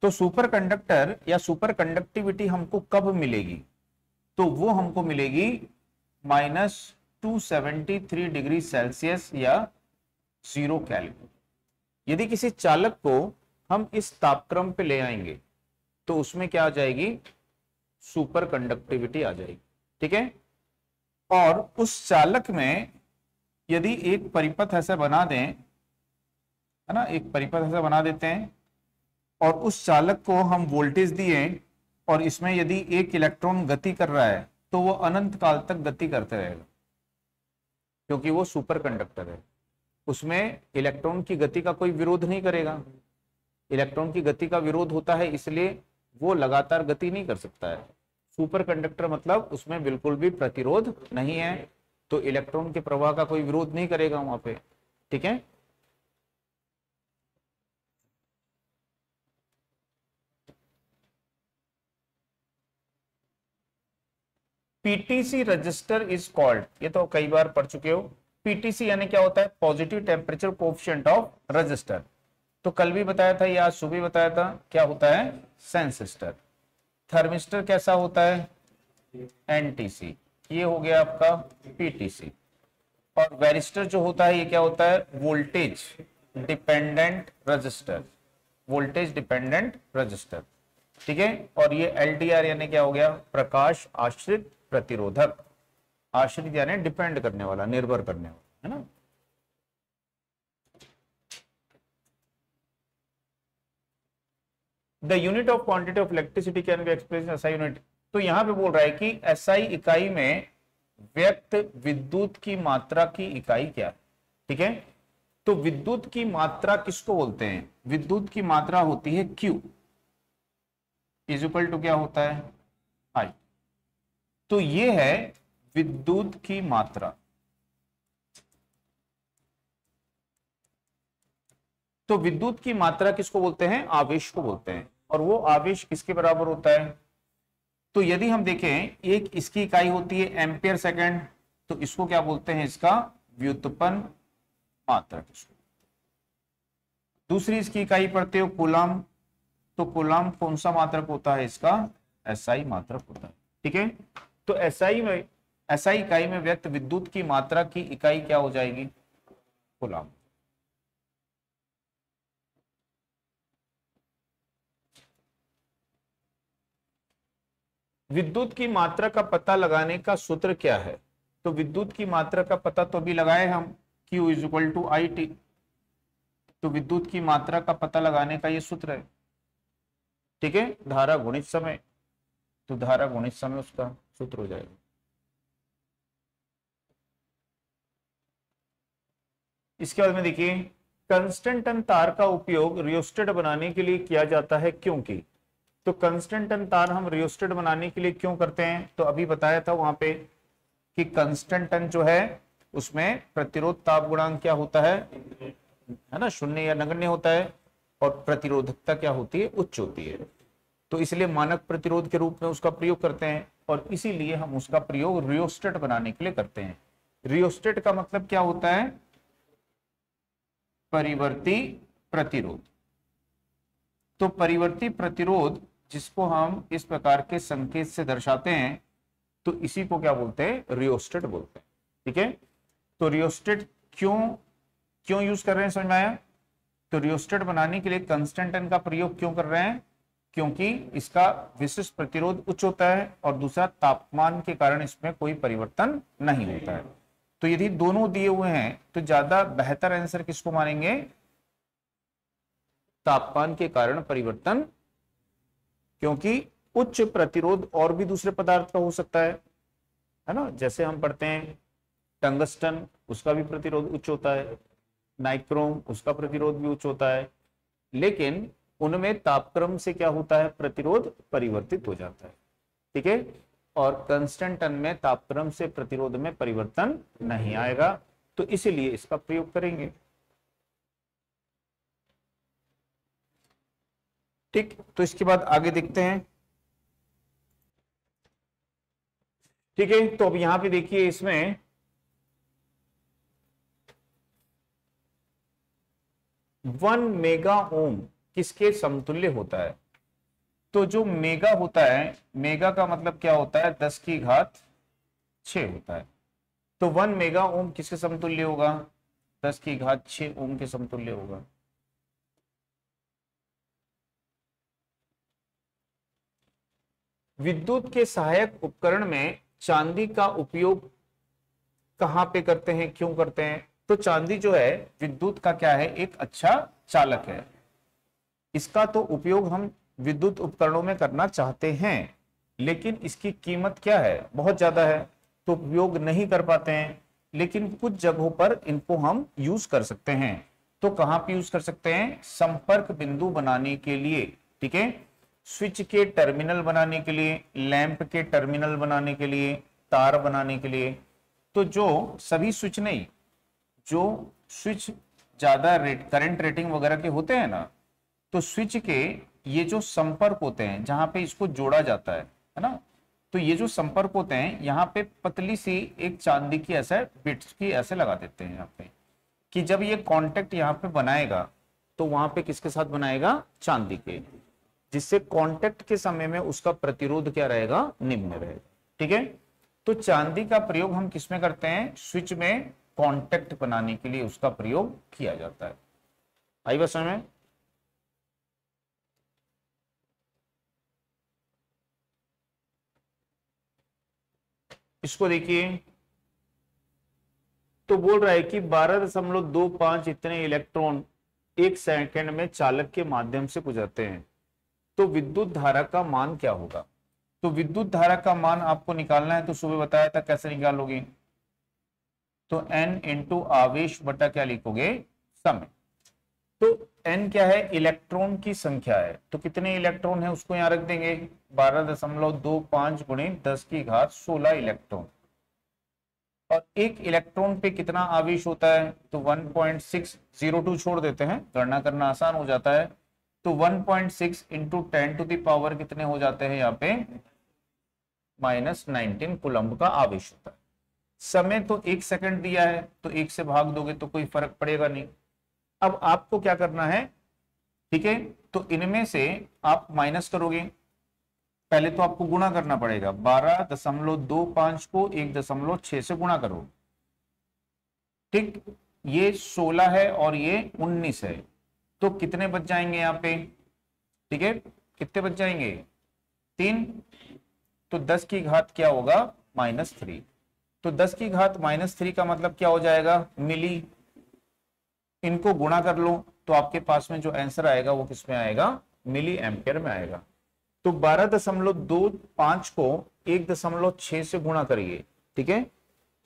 तो सुपर कंडक्टर या सुपर कंडक्टिविटी हमको कब मिलेगी, तो वो हमको मिलेगी -273 डिग्री सेल्सियस या 0 केल्विन। यदि किसी चालक को हम इस तापक्रम पे ले आएंगे तो उसमें क्या आ जाएगी, सुपर कंडक्टिविटी आ जाएगी। ठीक है, और उस चालक में यदि एक परिपथ ऐसा बना दें, है ना, एक परिपथ ऐसा बना देते हैं, और उस चालक को हम वोल्टेज दिए, और इसमें यदि एक इलेक्ट्रॉन गति कर रहा है तो वो अनंत काल तक गति करते रहेगा, क्योंकि वो सुपर कंडक्टर है। उसमें इलेक्ट्रॉन की गति का कोई विरोध नहीं करेगा। इलेक्ट्रॉन की गति का विरोध होता है, इसलिए वो लगातार गति नहीं कर सकता है। सुपर कंडक्टर मतलब उसमें बिल्कुल भी प्रतिरोध नहीं है, तो इलेक्ट्रॉन के प्रवाह का कोई विरोध नहीं करेगा वहां पे। ठीक है, पीटीसी रजिस्टर इज कॉल्ड, ये तो कई बार पढ़ चुके हो। पीटीसी यानी क्या होता है, positive temperature coefficient of register. तो कल भी बताया था या आज सुबह बताया था, क्या होता है, सेंसिस्टर। थर्मिस्टर कैसा होता है, एनटीसी। ये हो गया आपका पीटीसी। और वेरिस्टर जो होता है, ये क्या होता है, voltage dependent register. Voltage dependent register. ठीक है, और ये एलडीआर यानी क्या हो गया, प्रकाश आश्रित प्रतिरोधक। आश्रित यानी डिपेंड करने वाला, निर्भर करने वाला, है ना। The unit of quantity of electricity can be express in SI unit. तो यहां पे बोल रहा है कि एसआई इकाई में व्यक्त विद्युत की मात्रा की इकाई क्या है। ठीक है, तो विद्युत की मात्रा किसको बोलते हैं, विद्युत की मात्रा होती है Q इज इक्वल टू क्या होता है, I। तो ये है विद्युत की मात्रा। तो विद्युत की मात्रा किसको बोलते हैं, आवेश को बोलते हैं। और वो आवेश किसके बराबर होता है, तो यदि हम देखें, एक इसकी इकाई होती है एम्पियर सेकंड, तो इसको क्या बोलते हैं, इसका व्युत्पन्न मात्रा। किसको, दूसरी इसकी इकाई पढ़ते हो कूलाम, तो कूलाम कौन सा मात्रक होता है, इसका एसआई मात्रक होता है। ठीक है, तो एसआई इकाई में व्यक्त विद्युत की मात्रा की इकाई क्या हो जाएगी, कूलाम। विद्युत की मात्रा का पता लगाने का सूत्र क्या है, तो विद्युत की मात्रा का पता तो अभी लगाए हम, Q is equal to IT। तो विद्युत की मात्रा का पता लगाने का ये सूत्र है। ठीक है, धारा गुणित समय, तो धारा गुणित समय उसका सूत्र हो जाएगा। इसके बाद में देखिए, कंस्टेंटन तार का उपयोग रियोस्टेट बनाने के लिए किया जाता है, क्योंकि। तो कंस्टेंटन तार हम रियोस्टेट बनाने के लिए क्यों करते हैं, तो अभी बताया था वहां पे कि कंस्टेंटन जो है उसमें प्रतिरोध ताप गुणांक क्या होता है ना, शून्य या नगण्य होता है, और प्रतिरोधकता क्या होती है, उच्च होती है। तो इसलिए मानक प्रतिरोध के रूप में उसका प्रयोग करते हैं, और इसीलिए हम उसका प्रयोग रियोस्टेट बनाने के लिए करते हैं। रियोस्टेट का मतलब क्या होता है, परिवर्ती प्रतिरोध। तो परिवर्ती प्रतिरोध जिसको हम इस प्रकार के संकेत से दर्शाते हैं, तो इसी को क्या बोलते हैं, रियोस्टेट बोलते हैं। ठीक है, तो रियोस्टेट क्यों यूज कर रहे हैं, समझ में आया। तो रियोस्टेट बनाने के लिए कंस्टेंटन का प्रयोग क्यों कर रहे हैं, क्योंकि इसका विशिष्ट प्रतिरोध उच्च होता है, और दूसरा तापमान के कारण इसमें कोई परिवर्तन नहीं होता है। तो यदि दोनों दिए हुए हैं तो ज्यादा बेहतर आंसर किसको मानेंगे, तापमान के कारण परिवर्तन, क्योंकि उच्च प्रतिरोध और भी दूसरे पदार्थ का हो सकता है ना। जैसे हम पढ़ते हैं टंगस्टन, उसका भी प्रतिरोध उच्च होता है। नाइक्रोम, उसका प्रतिरोध भी उच्च होता है, लेकिन उनमें तापक्रम से क्या होता है, प्रतिरोध परिवर्तित हो जाता है। ठीक है, और कांस्टेंट टन में तापक्रम से प्रतिरोध में परिवर्तन नहीं आएगा, तो इसीलिए इसका प्रयोग करेंगे। ठीक, तो इसके बाद आगे देखते हैं। ठीक है, तो अब यहां पे देखिए, इसमें 1 मेगा ओम किसके समतुल्य होता है? तो जो मेगा होता है, मेगा का मतलब क्या होता है, 10⁶ होता है। तो 1 मेगा ओम किसके समतुल्य होगा, 10⁶ ओम के समतुल्य होगा। विद्युत के सहायक उपकरण में चांदी का उपयोग कहां पे करते हैं, क्यों करते हैं? तो चांदी जो है विद्युत का क्या है, एक अच्छा चालक है। इसका तो उपयोग हम विद्युत उपकरणों में करना चाहते हैं, लेकिन इसकी कीमत क्या है, बहुत ज्यादा है, तो उपयोग नहीं कर पाते हैं। लेकिन कुछ जगहों पर इनको हम यूज कर सकते हैं। तो कहां पे यूज कर सकते हैं, संपर्क बिंदु बनाने के लिए। ठीक है, स्विच के टर्मिनल बनाने के लिए, लैंप के टर्मिनल बनाने के लिए, तार बनाने के लिए। तो जो सभी स्विच नहीं, जो स्विच ज्यादा करंट रेटिंग वगैरह के होते हैं ना, तो स्विच के ये जो संपर्क होते हैं जहां पे इसको जोड़ा जाता है ना, तो ये जो संपर्क होते हैं यहाँ पे पतली सी एक चांदी की ऐसे बिट्स की ऐसे लगा देते हैं यहाँ पे, कि जब ये कांटेक्ट यहाँ पे बनाएगा तो वहां पे किसके साथ बनाएगा, चांदी के, जिससे कांटेक्ट के समय में उसका प्रतिरोध क्या रहेगा, निम्न रहेगा। ठीक है, तो चांदी का प्रयोग हम किसमें करते हैं, स्विच में कांटेक्ट बनाने के लिए उसका प्रयोग किया जाता है। आई बात समझ में? इसको देखिए, तो बोल रहा है कि 12.25 इतने इलेक्ट्रॉन 1 सेकंड में चालक के माध्यम से गुजरते हैं, तो विद्युत धारा का मान क्या होगा? तो विद्युत धारा का मान आपको निकालना है, तो सुबह बताया था कैसे निकालोगे, तो n इंटू आवेश बटा क्या लिखोगे, समय। तो n क्या है, इलेक्ट्रॉन की संख्या है, तो कितने इलेक्ट्रॉन है उसको यहां रख देंगे, 12.25 गुणे 10⁻16 इलेक्ट्रॉन। और एक इलेक्ट्रॉन पे कितना आवेश होता है, तो 1.602 छोड़ देते हैं, गणना करना आसान हो जाता है। तो 1.6 इंटू 10⁻⁻, कितने हो जाते हैं यहाँ पे, -19 कूलम्ब का आवेश होता है। समय तो 1 सेकंड दिया है, तो 1 से भाग दोगे तो कोई फर्क पड़ेगा नहीं। अब आपको क्या करना है, ठीक है, तो इनमें से आप माइनस करोगे, पहले तो आपको गुणा करना पड़ेगा, 12.25 को 1.6 से गुणा करो। ठीक, ये 16 है और ये 19 है, तो कितने बच जाएंगे यहाँ पे, ठीक है, कितने बच जाएंगे, 3। तो 10 की घात क्या होगा, -3। तो 10 की घात -3 का मतलब क्या हो जाएगा, मिली। इनको गुणा कर लो तो आपके पास में जो आंसर आएगा वो किस में आएगा, मिली एम्पियर में आएगा। तो 12.25 को 1.6 से गुणा करिए। ठीक है,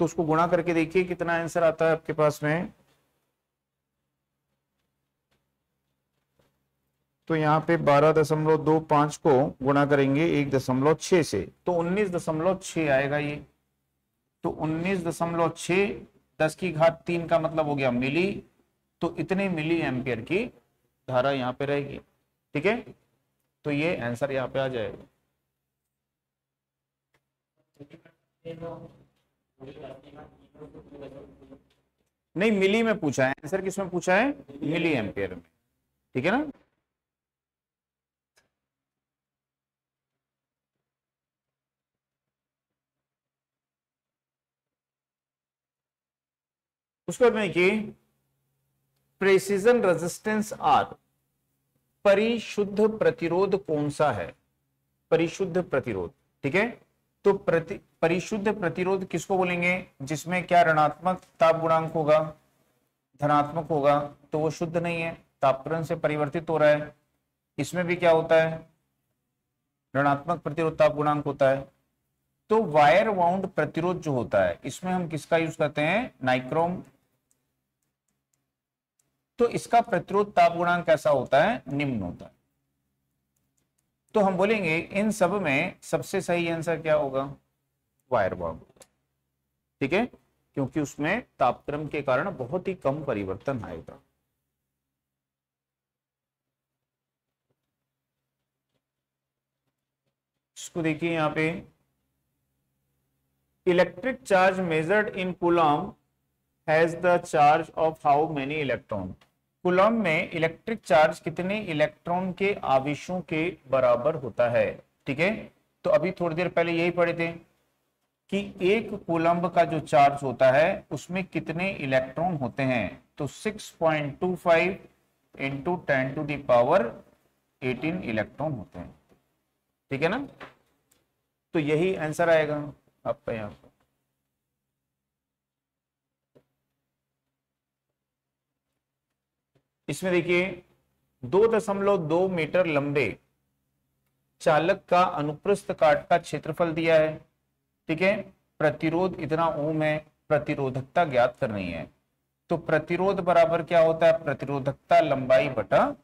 तो उसको गुणा करके देखिए कितना आंसर आता है आपके पास में। तो यहाँ पे 12.25 को गुणा करेंगे 1.6 से, तो 19.6 आएगा ये। तो 19.6, 10 की घात 3 का मतलब हो गया मिली, तो इतने मिली एम्पियर की धारा यहाँ पे रहेगी। ठीक है, तो ये आंसर यहाँ पे आ जाएगा। नहीं, मिली में पूछा है आंसर, किसमें पूछा है, मिली एम्पियर में। ठीक है ना, उसके बाद में देखिए, प्रेसिजन रेजिस्टेंस आर, परिशुद्ध प्रतिरोध कौन सा है, परिशुद्ध प्रतिरोध। ठीक है, तो परिशुद्ध प्रतिरोध किसको बोलेंगे, जिसमें क्या ऋणात्मक ताप गुणांक होगा, धनात्मक होगा, तो वो शुद्ध नहीं है, तापक्रम से परिवर्तित हो रहा है। इसमें भी क्या होता है, ऋणात्मक प्रतिरोध ताप गुणांक होता है। तो वायर वाउंड प्रतिरोध जो होता है, इसमें हम किसका यूज करते हैं, नाइक्रोम। तो इसका प्रतिरोध ताप गुणांक कैसा होता है, निम्न होता है। तो हम बोलेंगे इन सब में सबसे सही आंसर क्या होगा, वायर बॉन्ड होगा। ठीक है, क्योंकि उसमें तापक्रम के कारण बहुत ही कम परिवर्तन आएगा। इसको देखिए यहां पे, electric charge measured in coulomb has the charge of how many electron. Coulomb में इलेक्ट्रिक चार्ज कितने इलेक्ट्रॉन के आवेशों के बराबर होता है। ठीक है, तो अभी थोड़ी देर पहले यही पढ़े थे कि एक कूलम्ब का जो चार्ज होता है उसमें कितने इलेक्ट्रॉन होते हैं, तो 6.25 into 10 to the power 18 electron होते हैं। ठीक है ना, तो यही आंसर आएगा आपका यहाँ पर। इसमें देखिए 2.2 मीटर लंबे चालक का अनुप्रस्थ काट का क्षेत्रफल दिया है। ठीक है, प्रतिरोध इतना ओम है, प्रतिरोधकता ज्ञात करनी है। तो प्रतिरोध बराबर क्या होता है, प्रतिरोधकता लंबाई बटा,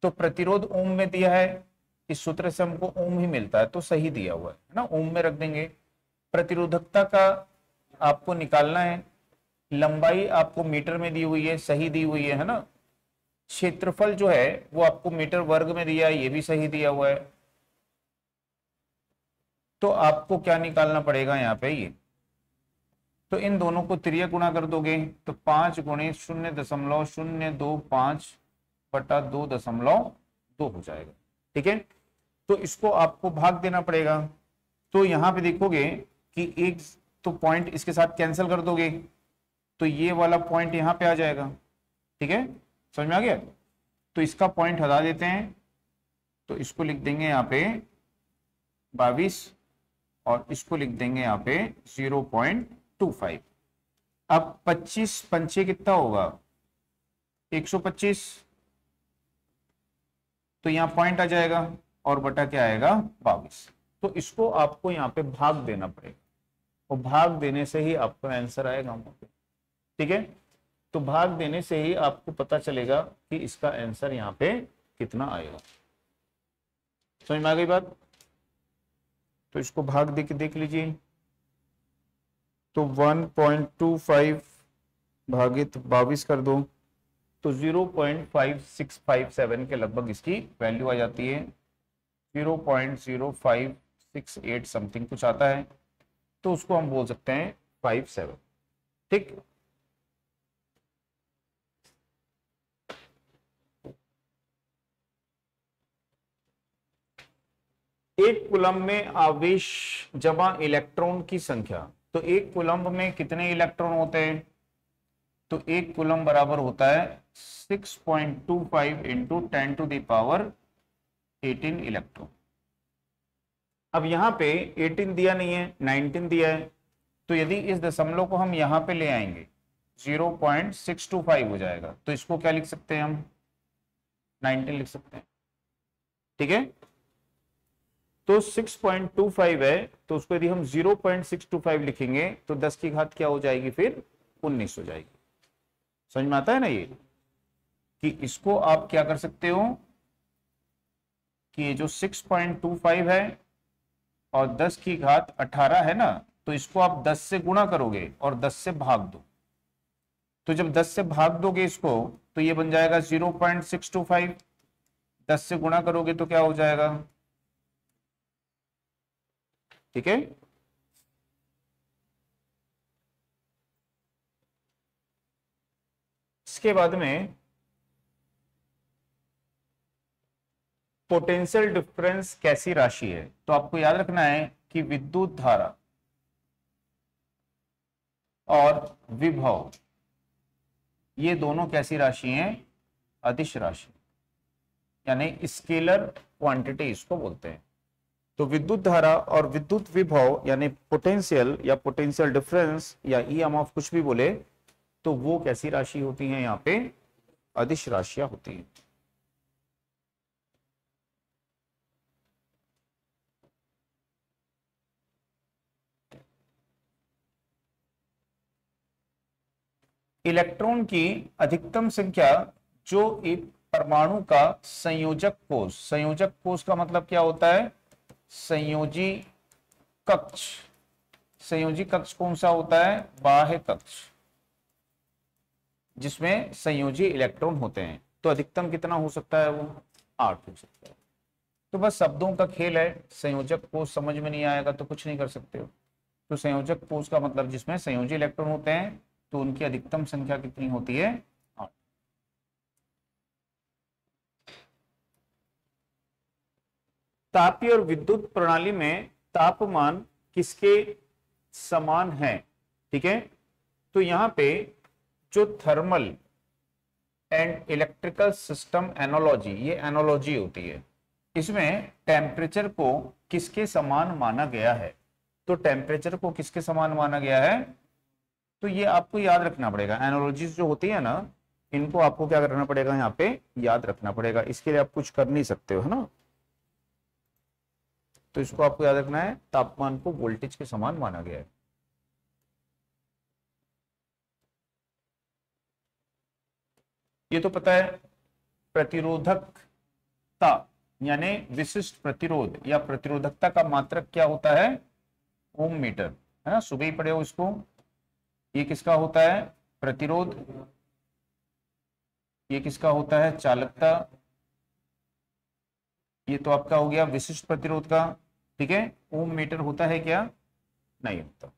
तो प्रतिरोध ओम में दिया है, इस सूत्र से हमको ओम ही मिलता है, तो सही दिया हुआ है ना, ओम में रख देंगे। प्रतिरोधकता का आपको निकालना है, लंबाई आपको मीटर में दी हुई है, सही दी हुई है ना। क्षेत्रफल जो है वो आपको मीटर वर्ग में दिया है, ये भी सही दिया हुआ है। तो आपको क्या निकालना पड़ेगा यहाँ पे, ये तो इन दोनों को त्रिया गुणा कर दोगे तो 5 गुणे 0.025 बटा 2.2 हो जाएगा। ठीक है, तो इसको आपको भाग देना पड़ेगा। तो यहां पे देखोगे कि एक तो पॉइंट इसके साथ कैंसिल कर दोगे तो ये वाला पॉइंट यहां पे आ जाएगा। ठीक है, समझ में आ गया। तो इसका पॉइंट हटा देते हैं, तो इसको लिख देंगे यहाँ पे 22 और इसको लिख देंगे यहाँ पे 0.25। अब 25 पंचे कितना होगा, 125, तो यहाँ पॉइंट आ जाएगा और बटा क्या आएगा 22। तो इसको आपको यहाँ पे भाग देना पड़ेगा और भाग देने से ही आपका आंसर आएगा। ठीक है, तो भाग देने से ही आपको पता चलेगा कि इसका आंसर यहाँ पे कितना आएगा। समझ में आ गई बात। तो इसको भाग दे के देख लीजिए, तो 1.25 भागित 22 कर दो तो 0.5657 के लगभग इसकी वैल्यू आ जाती है, 0.0568 समथिंग कुछ आता है, तो उसको हम बोल सकते हैं 57। ठीक, एक कूलम्ब में आवेश जमा इलेक्ट्रॉन की संख्या, तो एक कूलम्ब में कितने इलेक्ट्रॉन होते हैं, तो एक कूलम्ब बराबर होता है 6.25 into 10 to the power 18 electron. अब यहां पे 18 दिया नहीं है, 19 दिया है, तो यदि इस दशमलव को हम यहां पे ले आएंगे 0.625 हो जाएगा, तो इसको क्या लिख सकते हैं हम, 19 लिख सकते हैं। ठीक है, तो 6.25 है, तो उसको यदि हम 0.625 लिखेंगे तो 10 की घात क्या हो जाएगी, फिर 19 हो जाएगी। समझ में आता है ना ये, कि इसको आप क्या कर सकते हो कि ये जो 6.25 है और 10 की घात 18 है ना, तो इसको आप 10 से गुणा करोगे और 10 से भाग दो। तो जब 10 से भाग दोगे इसको तो ये बन जाएगा 0.625, 10 से गुणा करोगे तो क्या हो जाएगा। ठीक है, इसके बाद में पोटेंशियल डिफरेंस कैसी राशि है, तो आपको याद रखना है कि विद्युत धारा और विभव ये दोनों कैसी राशि हैं, अदिश राशि, यानी स्केलर क्वांटिटी इसको बोलते हैं। तो विद्युत धारा और विद्युत विभव यानी पोटेंशियल या पोटेंशियल डिफरेंस या ईएमएफ कुछ भी बोले, तो वो कैसी राशि होती है, यहाँ पे अदिश राशियां होती हैं। इलेक्ट्रॉन की अधिकतम संख्या जो एक परमाणु का संयोजक कोष का मतलब क्या होता है? संयोजी कक्ष। संयोजी कक्ष कौन सा होता है? बाह्य कक्ष, जिसमें संयोजी इलेक्ट्रॉन होते हैं। तो अधिकतम कितना हो सकता है? वो 8 हो सकता है। तो बस शब्दों का खेल है, संयोजक कोष समझ में नहीं आएगा तो कुछ नहीं कर सकते हो। तो संयोजक कोष का मतलब जिसमें संयोजी इलेक्ट्रॉन होते हैं, तो उनकी अधिकतम संख्या कितनी होती है? 8। तापीय और विद्युत प्रणाली में तापमान किसके समान है? ठीक है, तो यहां पे जो thermal and electrical system analogy, ये एनालॉजी होती है, इसमें टेम्परेचर को किसके समान माना गया है? तो टेम्परेचर को किसके समान माना गया है? तो ये आपको याद रखना पड़ेगा। एनालॉजीज जो होती है ना, इनको आपको क्या करना पड़ेगा? यहाँ पे याद रखना पड़ेगा। इसके लिए आप कुछ कर नहीं सकते हो, है ना। तो इसको आपको याद रखना है, तापमान को वोल्टेज के समान माना गया है। ये तो पता है। प्रतिरोधकता यानी विशिष्ट प्रतिरोध या प्रतिरोधकता का मात्रक क्या होता है? ओम मीटर, है ना, सुबह ही पढ़े हो इसको। ये किसका होता है? प्रतिरोध। ये किसका होता है? चालकता। ये तो आपका हो गया विशिष्ट प्रतिरोध का। ठीक है, ओम मीटर होता है क्या? नहीं होता।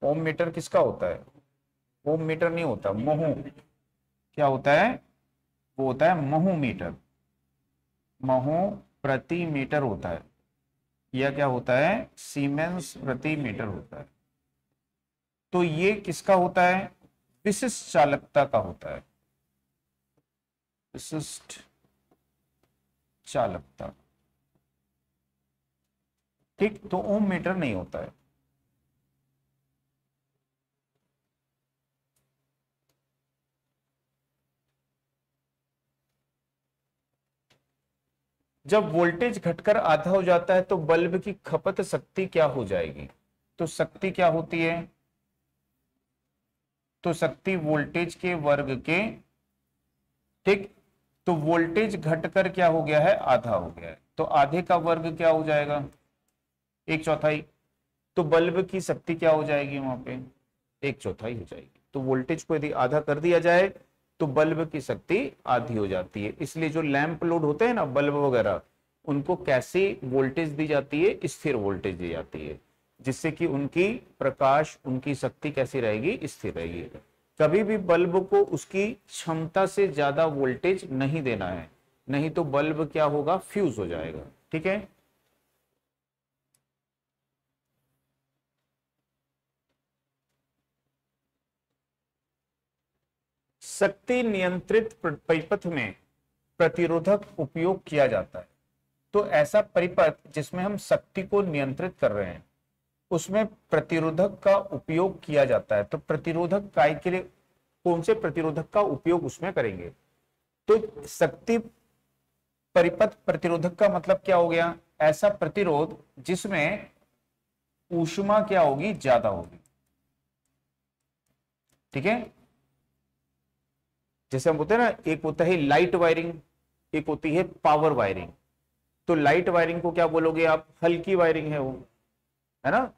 ओम मीटर किसका होता है? ओम मीटर नहीं होता, महू। क्या होता है? वो होता है महू मीटर। महू प्रति मीटर होता है, या क्या होता है? सीमेंस प्रति मीटर होता है। तो ये किसका होता है? विशिष्ट चालकता का होता है, विशिष्ट चालकता। ठीक, तो ओम मीटर नहीं होता है। जब वोल्टेज घटकर आधा हो जाता है तो बल्ब की खपत शक्ति क्या हो जाएगी? तो शक्ति क्या होती है? तो शक्ति वोल्टेज के वर्ग के, ठीक, तो वोल्टेज घटकर क्या हो गया है? आधा हो गया है। तो आधे का वर्ग क्या हो जाएगा? 1/4। तो बल्ब की शक्ति क्या हो जाएगी वहां पे? 1/4 हो जाएगी। तो वोल्टेज को यदि आधा कर दिया जाए तो बल्ब की शक्ति आधी हो जाती है। इसलिए जो लैंप लोड होते हैं ना, बल्ब वगैरह, उनको कैसी वोल्टेज दी जाती है? स्थिर वोल्टेज दी जाती है, जिससे कि उनकी प्रकाश, उनकी शक्ति कैसी रहेगी? स्थिर रहेगी। कभी भी बल्ब को उसकी क्षमता से ज्यादा वोल्टेज नहीं देना है, नहीं तो बल्ब क्या होगा? फ्यूज हो जाएगा। ठीक है, शक्ति नियंत्रित परिपथ में प्रतिरोधक उपयोग किया जाता है। तो ऐसा परिपथ जिसमें हम शक्ति को नियंत्रित कर रहे हैं, उसमें प्रतिरोधक का उपयोग किया जाता है। तो प्रतिरोधक काय के लिए, कौन से प्रतिरोधक का उपयोग उसमें करेंगे? तो शक्ति परिपथ प्रतिरोधक का मतलब क्या हो गया? ऐसा प्रतिरोध जिसमें ऊष्मा क्या होगी? ज्यादा होगी। ठीक है, जैसे हम बोलते हैं ना, एक होता है लाइट वायरिंग, एक होती है पावर वायरिंग। तो लाइट वायरिंग को क्या बोलोगे आप? हल्की वायरिंग है वो, है ना।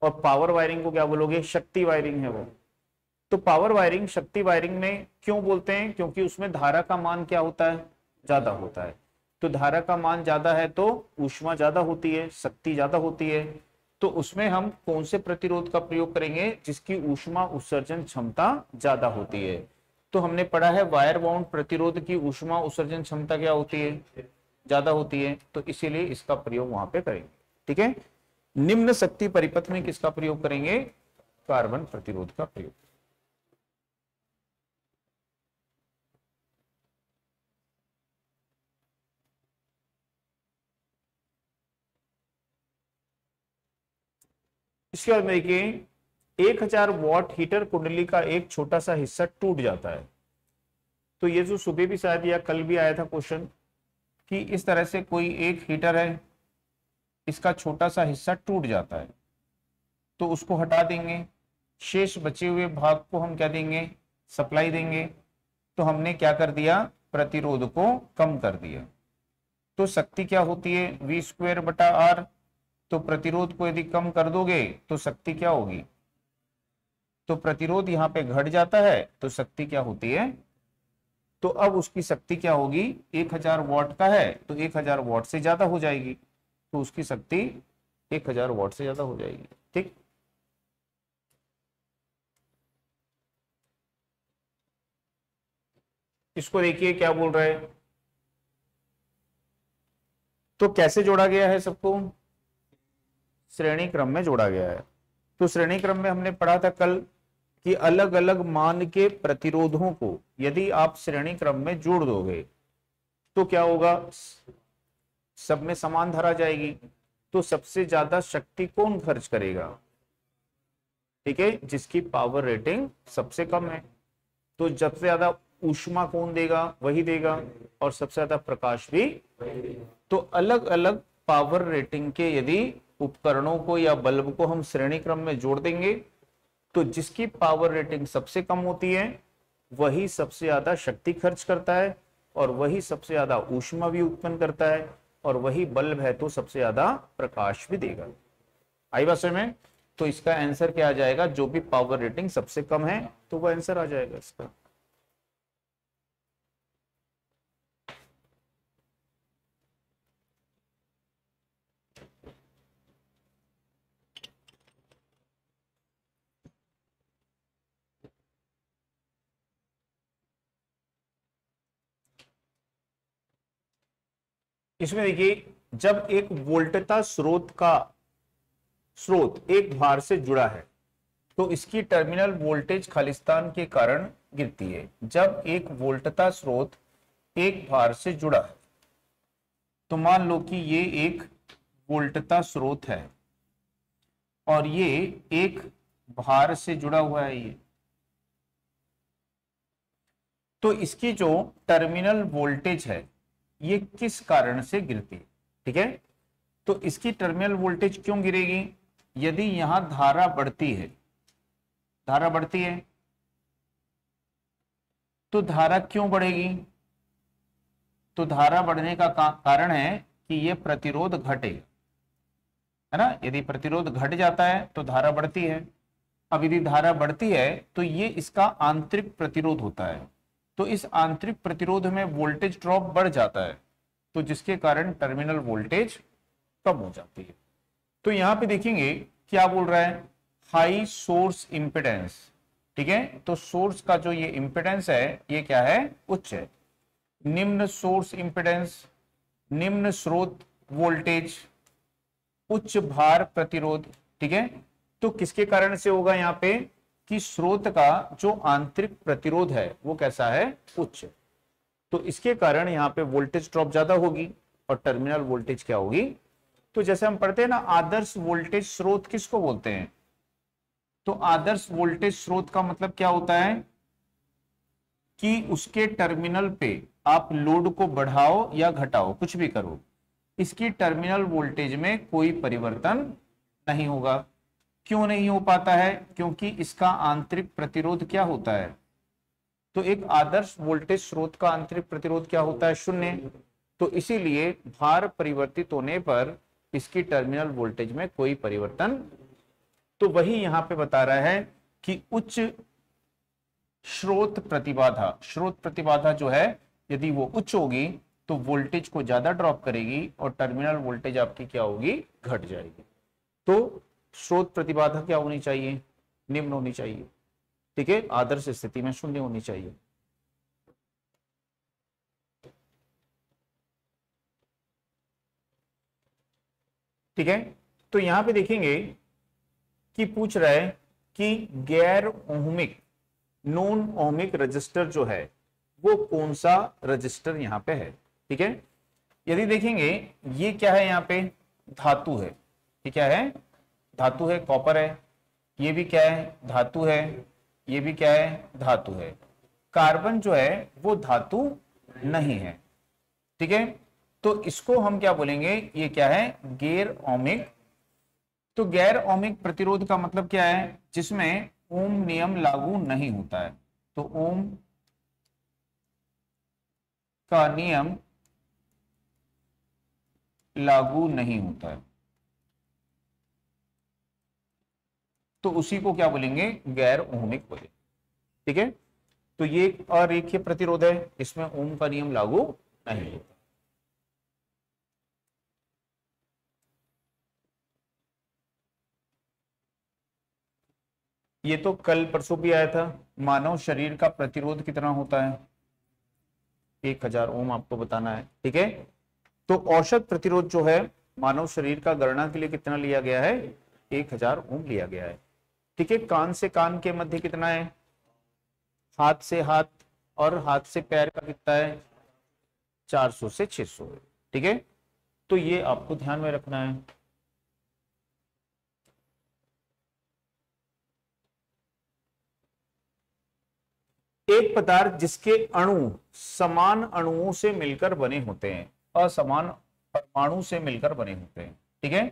और पावर वायरिंग को क्या बोलोगे? शक्ति वायरिंग है वो। तो पावर वायरिंग, शक्ति वायरिंग में क्यों बोलते हैं? क्योंकि उसमें धारा का मान क्या होता है? ज्यादा होता है। तो धारा का मान ज्यादा है तो ऊष्मा ज्यादा होती है, शक्ति ज्यादा होती है। तो उसमें हम कौन से प्रतिरोध का प्रयोग करेंगे? जिसकी ऊष्मा उत्सर्जन क्षमता ज्यादा होती है। तो हमने पढ़ा है वायर बाउंड प्रतिरोध की ऊष्मा उत्सर्जन क्षमता क्या होती है? ज्यादा होती है। तो इसीलिए इसका प्रयोग वहां पे करेंगे। ठीक है, निम्न शक्ति परिपथ में किसका प्रयोग करेंगे? कार्बन प्रतिरोध का प्रयोग। इसके बाद देखिए, 1000 वॉट हीटर कुंडली का एक छोटा सा हिस्सा टूट जाता है। तो ये जो सुबह भी शायद या कल भी आया था क्वेश्चन, कि इस तरह से कोई एक हीटर है, इसका छोटा सा हिस्सा टूट जाता है, तो उसको हटा देंगे। शेष बचे हुए भाग को हम क्या देंगे, सप्लाई देंगे। तो हमने क्या कर दिया, प्रतिरोध को कम कर दिया। तो शक्ति क्या होती है, वी स्क्वायर बटा आर। तो प्रतिरोध को यदि कम कर दोगे तो शक्ति क्या होगी, तो प्रतिरोध यहाँ पे घट जाता है तो शक्ति क्या होती है, तो अब उसकी शक्ति क्या होगी, 1000 वाट का है तो 1000 वाट से ज्यादा हो जाएगी, तो उसकी शक्ति 1000 वाट से ज्यादा हो जाएगी। ठीक, इसको देखिए क्या बोल रहा है। तो कैसे जोड़ा गया है सबको, श्रेणी क्रम में जोड़ा गया है। तो श्रेणी क्रम में हमने पढ़ा था कल कि अलग अलग मान के प्रतिरोधों को यदि आप श्रेणी क्रम में जोड़ दोगे तो क्या होगा, सब में समान धारा जाएगी। तो सबसे ज्यादा शक्ति कौन खर्च करेगा, ठीक है, जिसकी पावर रेटिंग सबसे कम है। तो सबसे ज्यादा ऊष्मा कौन देगा, वही देगा, और सबसे ज्यादा प्रकाश भी। तो अलग अलग पावर रेटिंग के यदि उपकरणों को या बल्ब को हम श्रेणी क्रम में जोड़ देंगे तो जिसकी पावर रेटिंग सबसे कम होती है वही सबसे ज्यादा शक्ति खर्च करता है, और वही सबसे ज्यादा ऊष्मा भी उत्पन्न करता है, और वही बल्ब है तो सबसे ज्यादा प्रकाश भी देगा। आई बात समझ में। तो इसका आंसर क्या आ जाएगा, जो भी पावर रेटिंग सबसे कम है तो वो आंसर आ जाएगा इसका। इसमें देखिए, जब एक वोल्टता स्रोत एक भार से जुड़ा है तो इसकी टर्मिनल वोल्टेज खालिस्तान के कारण गिरती है। जब एक वोल्टता स्रोत एक भार से जुड़ा है, तो मान लो कि ये एक वोल्टता स्रोत है और ये एक भार से जुड़ा हुआ है ये, तो इसकी जो टर्मिनल वोल्टेज है ये किस कारण से गिरती है, ठीक है। तो इसकी टर्मिनल वोल्टेज क्यों गिरेगी, यदि यहां धारा बढ़ती है, धारा बढ़ती है तो धारा क्यों बढ़ेगी, तो धारा बढ़ने का कारण है कि ये प्रतिरोध घटेगा, है ना। यदि प्रतिरोध घट जाता है तो धारा बढ़ती है। अब यदि धारा बढ़ती है तो ये इसका आंतरिक प्रतिरोध होता है, तो इस आंतरिक प्रतिरोध में वोल्टेज ड्रॉप बढ़ जाता है, तो जिसके कारण टर्मिनल वोल्टेज कम हो जाती है। तो यहां पे देखेंगे क्या बोल रहा है, हाई सोर्स इंपेडेंस, ठीक है। तो सोर्स का जो ये इंपेडेंस है ये क्या है, उच्च है। निम्न सोर्स इंपेडेंस, निम्न स्रोत वोल्टेज, उच्च भार प्रतिरोध, ठीक है। तो किसके कारण से होगा यहाँ पे, कि स्रोत का जो आंतरिक प्रतिरोध है वो कैसा है, उच्च। तो इसके कारण यहाँ पे वोल्टेज ड्रॉप ज्यादा होगी और टर्मिनल वोल्टेज क्या होगी। तो जैसे हम पढ़ते हैं ना, आदर्श वोल्टेज स्रोत किसको बोलते हैं, तो आदर्श वोल्टेज स्रोत का मतलब क्या होता है कि उसके टर्मिनल पे आप लोड को बढ़ाओ या घटाओ, कुछ भी करो, इसकी टर्मिनल वोल्टेज में कोई परिवर्तन नहीं होगा। क्यों नहीं हो पाता है, क्योंकि इसका आंतरिक प्रतिरोध क्या होता है, तो एक आदर्श वोल्टेज स्रोत का आंतरिक प्रतिरोध क्या होता है, 0। तो इसीलिए भार परिवर्तित होने पर इसकी टर्मिनल वोल्टेज में कोई परिवर्तन। तो वही यहां पे बता रहा है कि उच्च स्रोत प्रतिबाधा जो है यदि वो उच्च होगी तो वोल्टेज को ज्यादा ड्रॉप करेगी और टर्मिनल वोल्टेज आपकी क्या होगी, घट जाएगी। तो स्रोत प्रतिबाधा क्या होनी चाहिए, निम्न होनी चाहिए, ठीक है। आदर्श स्थिति में 0 होनी चाहिए। ठीक है। तो यहां पे देखेंगे कि पूछ रहा है कि गैर ओहमिक, नॉन ओहमिक रजिस्टर जो है वो कौन सा रजिस्टर यहां पे है, ठीक है। यदि देखेंगे ये क्या है, यहाँ पे धातु है, ये क्या है, धातु है, कॉपर है। ये भी क्या है, धातु है। ये भी क्या है, धातु है। कार्बन जो है वो धातु नहीं है, ठीक है। तो इसको हम क्या बोलेंगे, ये क्या है, गैर ओमिक। तो गैर ओमिक प्रतिरोध का मतलब क्या है, जिसमें ओम नियम लागू नहीं होता है। तो ओम का नियम लागू नहीं होता है, तो उसी को क्या बोलेंगे, गैर ओमिक बोलेंगे। ठीक है, तो ये एक अरेखीय प्रतिरोध है, इसमें ओम का नियम लागू नहीं होता। ये तो कल परसों भी आया था। मानव शरीर का प्रतिरोध कितना होता है, 1000 ओम आपको बताना है। ठीक है, तो औसत प्रतिरोध जो है मानव शरीर का गणना के लिए कितना लिया गया है, 1000 ओम लिया गया है। ठीक है, कान से कान के मध्य कितना है, हाथ से हाथ और हाथ से पैर का कितना है, 400 से 600 है। ठीक है, तो ये आपको ध्यान में रखना है। एक पदार्थ जिसके अणु समान अणुओं से मिलकर बने होते हैं, असमान परमाणु से मिलकर बने होते हैं। ठीक है,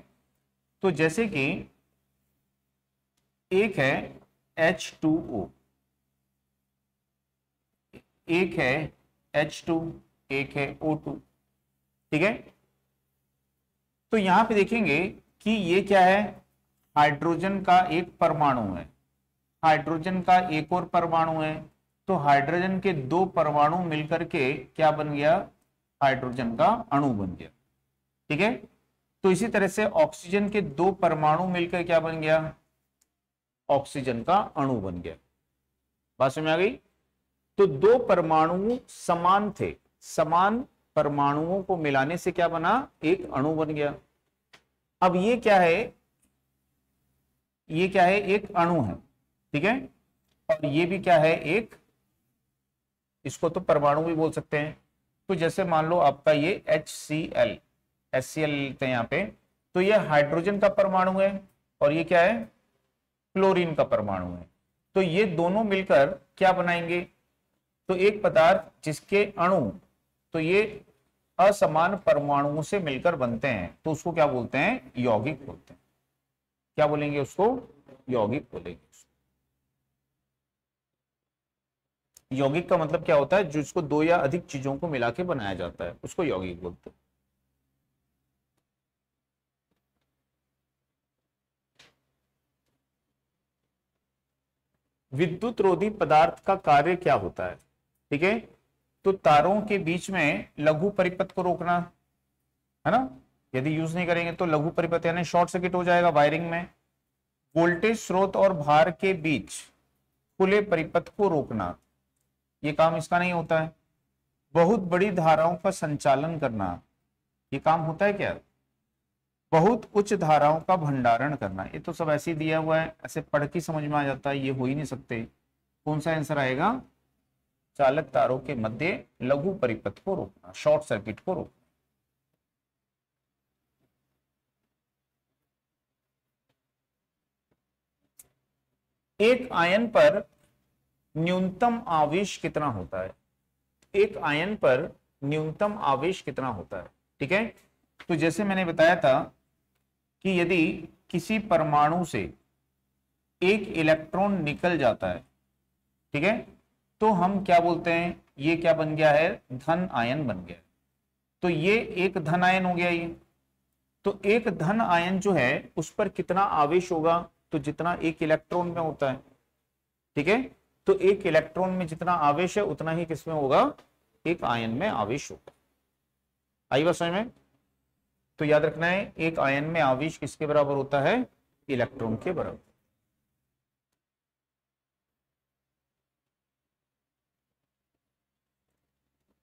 तो जैसे कि एक है H2O, एक है H2, एक है O2। ठीक है, तो यहां पे देखेंगे कि ये क्या है, हाइड्रोजन का एक परमाणु है, हाइड्रोजन का एक और परमाणु है। तो हाइड्रोजन के दो परमाणु मिलकर के क्या बन गया, हाइड्रोजन का अणु बन गया। ठीक है, तो इसी तरह से ऑक्सीजन के दो परमाणु मिलकर क्या बन गया, ऑक्सीजन का अणु बन गया। बात समझ में आ गई। तो दो परमाणु समान थे, समान परमाणुओं को मिलाने से क्या बना, एक अणु बन गया। अब ये क्या है, ये क्या है, एक अणु है। ठीक है, और ये भी क्या है, एक, इसको तो परमाणु भी बोल सकते हैं। तो जैसे मान लो आपका ये HCl, HCl लेते हैं यहाँ पे, तो ये हाइड्रोजन का परमाणु है और ये क्या है, क्लोरीन का परमाणु है। तो ये दोनों मिलकर क्या बनाएंगे, तो एक पदार्थ जिसके अणु, तो ये असमान परमाणुओं से मिलकर बनते हैं, तो उसको क्या बोलते हैं, यौगिक बोलते हैं। क्या बोलेंगे उसको, यौगिक बोलेंगे। यौगिक का मतलब क्या होता है, जिसको दो या अधिक चीजों को मिला के बनाया जाता है, उसको यौगिक बोलते हैं। विद्युत रोधी पदार्थ का कार्य क्या होता है। ठीक है, तो तारों के बीच में लघु परिपथ को रोकना है ना, यदि यूज नहीं करेंगे तो लघु परिपथ यानी शॉर्ट सर्किट हो जाएगा वायरिंग में। वोल्टेज स्रोत और भार के बीच खुले परिपथ को रोकना, ये काम इसका नहीं होता है। बहुत बड़ी धाराओं का संचालन करना, ये काम होता है क्या। बहुत उच्च धाराओं का भंडारण करना, ये तो सब ऐसे ही दिया हुआ है, ऐसे पढ़ के समझ में आ जाता है, ये हो ही नहीं सकते। कौन सा आंसर आएगा, चालक तारों के मध्य लघु परिपथ को रोकना, शॉर्ट सर्किट को रोकना। एक आयन पर न्यूनतम आवेश कितना होता है, एक आयन पर न्यूनतम आवेश कितना होता है। ठीक है, तो जैसे मैंने बताया था कि यदि किसी परमाणु से एक इलेक्ट्रॉन निकल जाता है, ठीक है, तो हम क्या बोलते हैं, ये क्या बन गया है, धन आयन बन गया। तो ये एक धन आयन हो गया ये। तो एक धन आयन जो है उस पर कितना आवेश होगा, तो जितना एक इलेक्ट्रॉन में होता है। ठीक है, तो एक इलेक्ट्रॉन में जितना आवेश है उतना ही किसमें होगा, एक आयन में आवेश होगा। आई बात समझ में। तो याद रखना है, एक आयन में आवेश किसके बराबर होता है, इलेक्ट्रॉन के बराबर।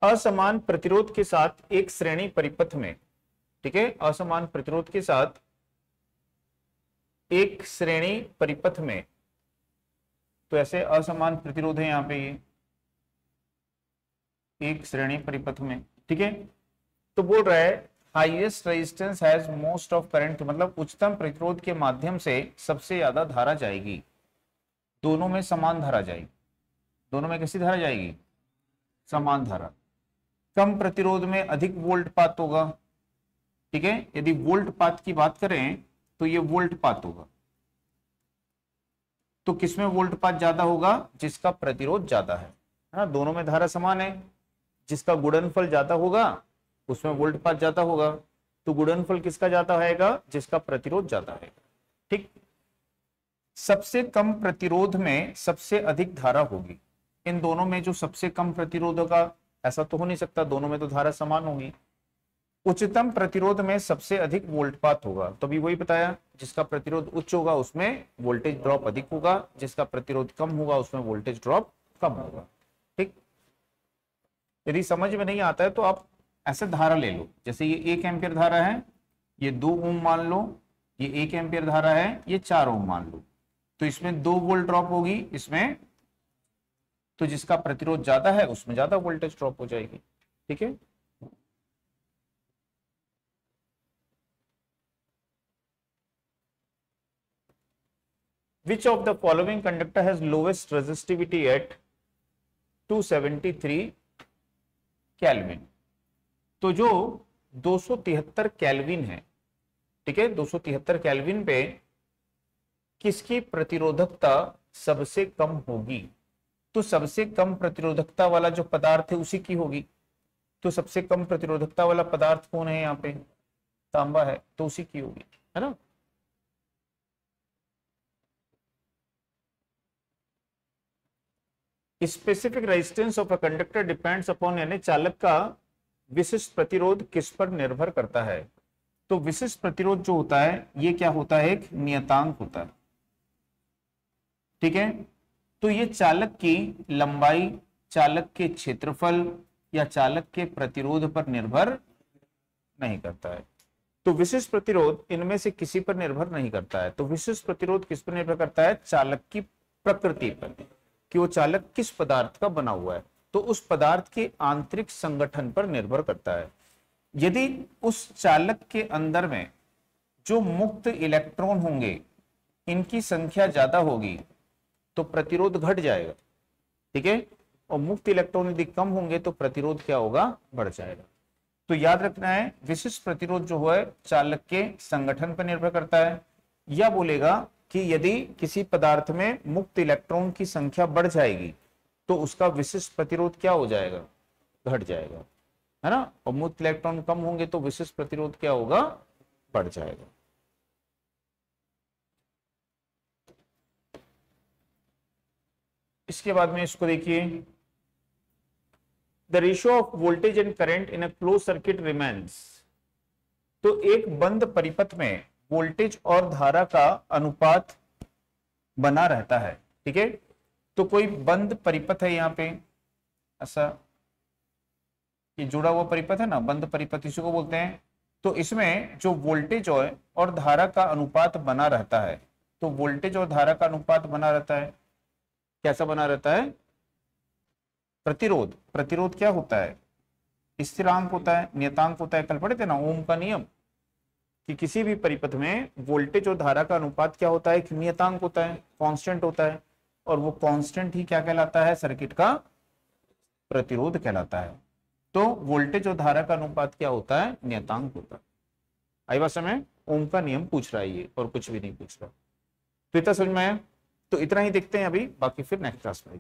असमान प्रतिरोध के साथ एक श्रेणी परिपथ में, ठीक है, असमान प्रतिरोध के साथ एक श्रेणी परिपथ में, तो ऐसे असमान प्रतिरोध है यहां पे ये एक श्रेणी परिपथ में। ठीक है, तो बोल रहा है highest resistance has most of current, मतलब उच्चतम प्रतिरोध के माध्यम से सबसे ज्यादा धारा जाएगी। दोनों में समान धारा जाएगी, दोनों में कैसी धारा जाएगी, समान धारा। कम प्रतिरोध में अधिक वोल्ट पात होगा। ठीक है, यदि वोल्ट पात की बात करें तो ये वोल्ट पात होगा। तो तो किसमें वोल्ट पाथ ज्यादा होगा? जिसका प्रतिरोध ज्यादा है ना, दोनों में धारा समान है। जिसका गुणनफल ज्यादा होगा उसमें वोल्ट पाथ ज्यादा होगा। तो गुणनफल किसका ज्यादा होगा? जिसका प्रतिरोध ज्यादा है। ठीक। सबसे कम प्रतिरोध में सबसे अधिक धारा होगी। इन दोनों में जो सबसे कम प्रतिरोध होगा, ऐसा तो हो नहीं सकता, दोनों में तो धारा समान होगी। उच्चतम प्रतिरोध में सबसे अधिक वोल्टपात होगा, तो अभी वही बताया, जिसका प्रतिरोध उच्च होगा उसमें वोल्टेज ड्रॉप अधिक होगा, जिसका प्रतिरोध कम होगा उसमें वोल्टेज ड्रॉप कम होगा। ठीक। यदि समझ में नहीं आता है तो आप ऐसे धारा ले लो, जैसे ये 1 एम्पियर धारा है, ये 2 ओम मान लो, ये 1 एम्पियर धारा है, ये 4 ओम मान लो, तो इसमें 2 वोल्ट ड्रॉप होगी इसमें, तो जिसका प्रतिरोध ज्यादा है उसमें ज्यादा वोल्टेज ड्रॉप हो जाएगी। ठीक है। Which of the following conductor has lowest resistivity at 273 kelvin? तो जो 273 केल्विन है, ठीक है, 273 केल्विन पे किसकी प्रतिरोधकता सबसे कम होगी? तो सबसे कम प्रतिरोधकता वाला जो पदार्थ है उसी की होगी। तो सबसे कम प्रतिरोधकता वाला पदार्थ कौन है? यहाँ पे तांबा है, तो उसी की होगी, है ना। Specific resistance of a conductor depends upon, यानी चालक का विशिष्ट प्रतिरोध किस पर निर्भर करता है? तो विशिष्ट प्रतिरोध जो होता है ये क्या होता है? एक नियतांक होता है। ठीक है। तो ये चालक की लंबाई, चालक के क्षेत्रफल या चालक के प्रतिरोध पर निर्भर नहीं करता है। तो विशिष्ट प्रतिरोध इनमें से किसी पर निर्भर नहीं करता है। तो विशिष्ट प्रतिरोध किस पर निर्भर करता है? चालक की प्रकृति पर, कि वो चालक किस पदार्थ का बना हुआ है, तो उस पदार्थ के आंतरिक संगठन पर निर्भर करता है। यदि उस चालक के अंदर में जो मुक्त इलेक्ट्रॉन होंगे इनकी संख्या ज्यादा होगी तो प्रतिरोध घट जाएगा। ठीक है। और मुक्त इलेक्ट्रॉन यदि कम होंगे तो प्रतिरोध क्या होगा? बढ़ जाएगा। तो याद रखना है, विशिष्ट प्रतिरोध जो है चालक के संगठन पर निर्भर करता है, या बोलेगा कि यदि किसी पदार्थ में मुक्त इलेक्ट्रॉन की संख्या बढ़ जाएगी तो उसका विशिष्ट प्रतिरोध क्या हो जाएगा? घट जाएगा, है ना। और मुक्त इलेक्ट्रॉन कम होंगे तो विशिष्ट प्रतिरोध क्या होगा? बढ़ जाएगा। इसके बाद में इसको देखिए, the ratio of voltage and current in a close circuit remains. तो एक बंद परिपथ में वोल्टेज और धारा का अनुपात बना रहता है। ठीक है। तो कोई बंद परिपथ है, यहाँ पे ऐसा ये जुड़ा हुआ परिपथ है ना, बंद परिपथ इसी को बोलते हैं। तो इसमें जो वोल्टेज और धारा का अनुपात बना रहता है, तो वोल्टेज और धारा का अनुपात बना रहता है, कैसा बना रहता है? प्रतिरोध। प्रतिरोध क्या होता है? स्थिरांक होता है, नियतांक होता है। कल पढ़े थे ना ओम का नियम, कि किसी भी परिपथ में वोल्टेज और धारा का अनुपात क्या होता है? एक नियतांक होता है, कांस्टेंट होता है, और वो कांस्टेंट ही क्या कहलाता है? सर्किट का प्रतिरोध कहलाता है। तो वोल्टेज और धारा का अनुपात क्या होता है? नियतांक होता है। आई बात समझ? ओम का नियम पूछ रहा है ये, और कुछ भी नहीं पूछ रहा। तो इतना समझ में आया? तो इतना ही देखते हैं अभी, बाकी फिर नेक्स्ट क्लास में।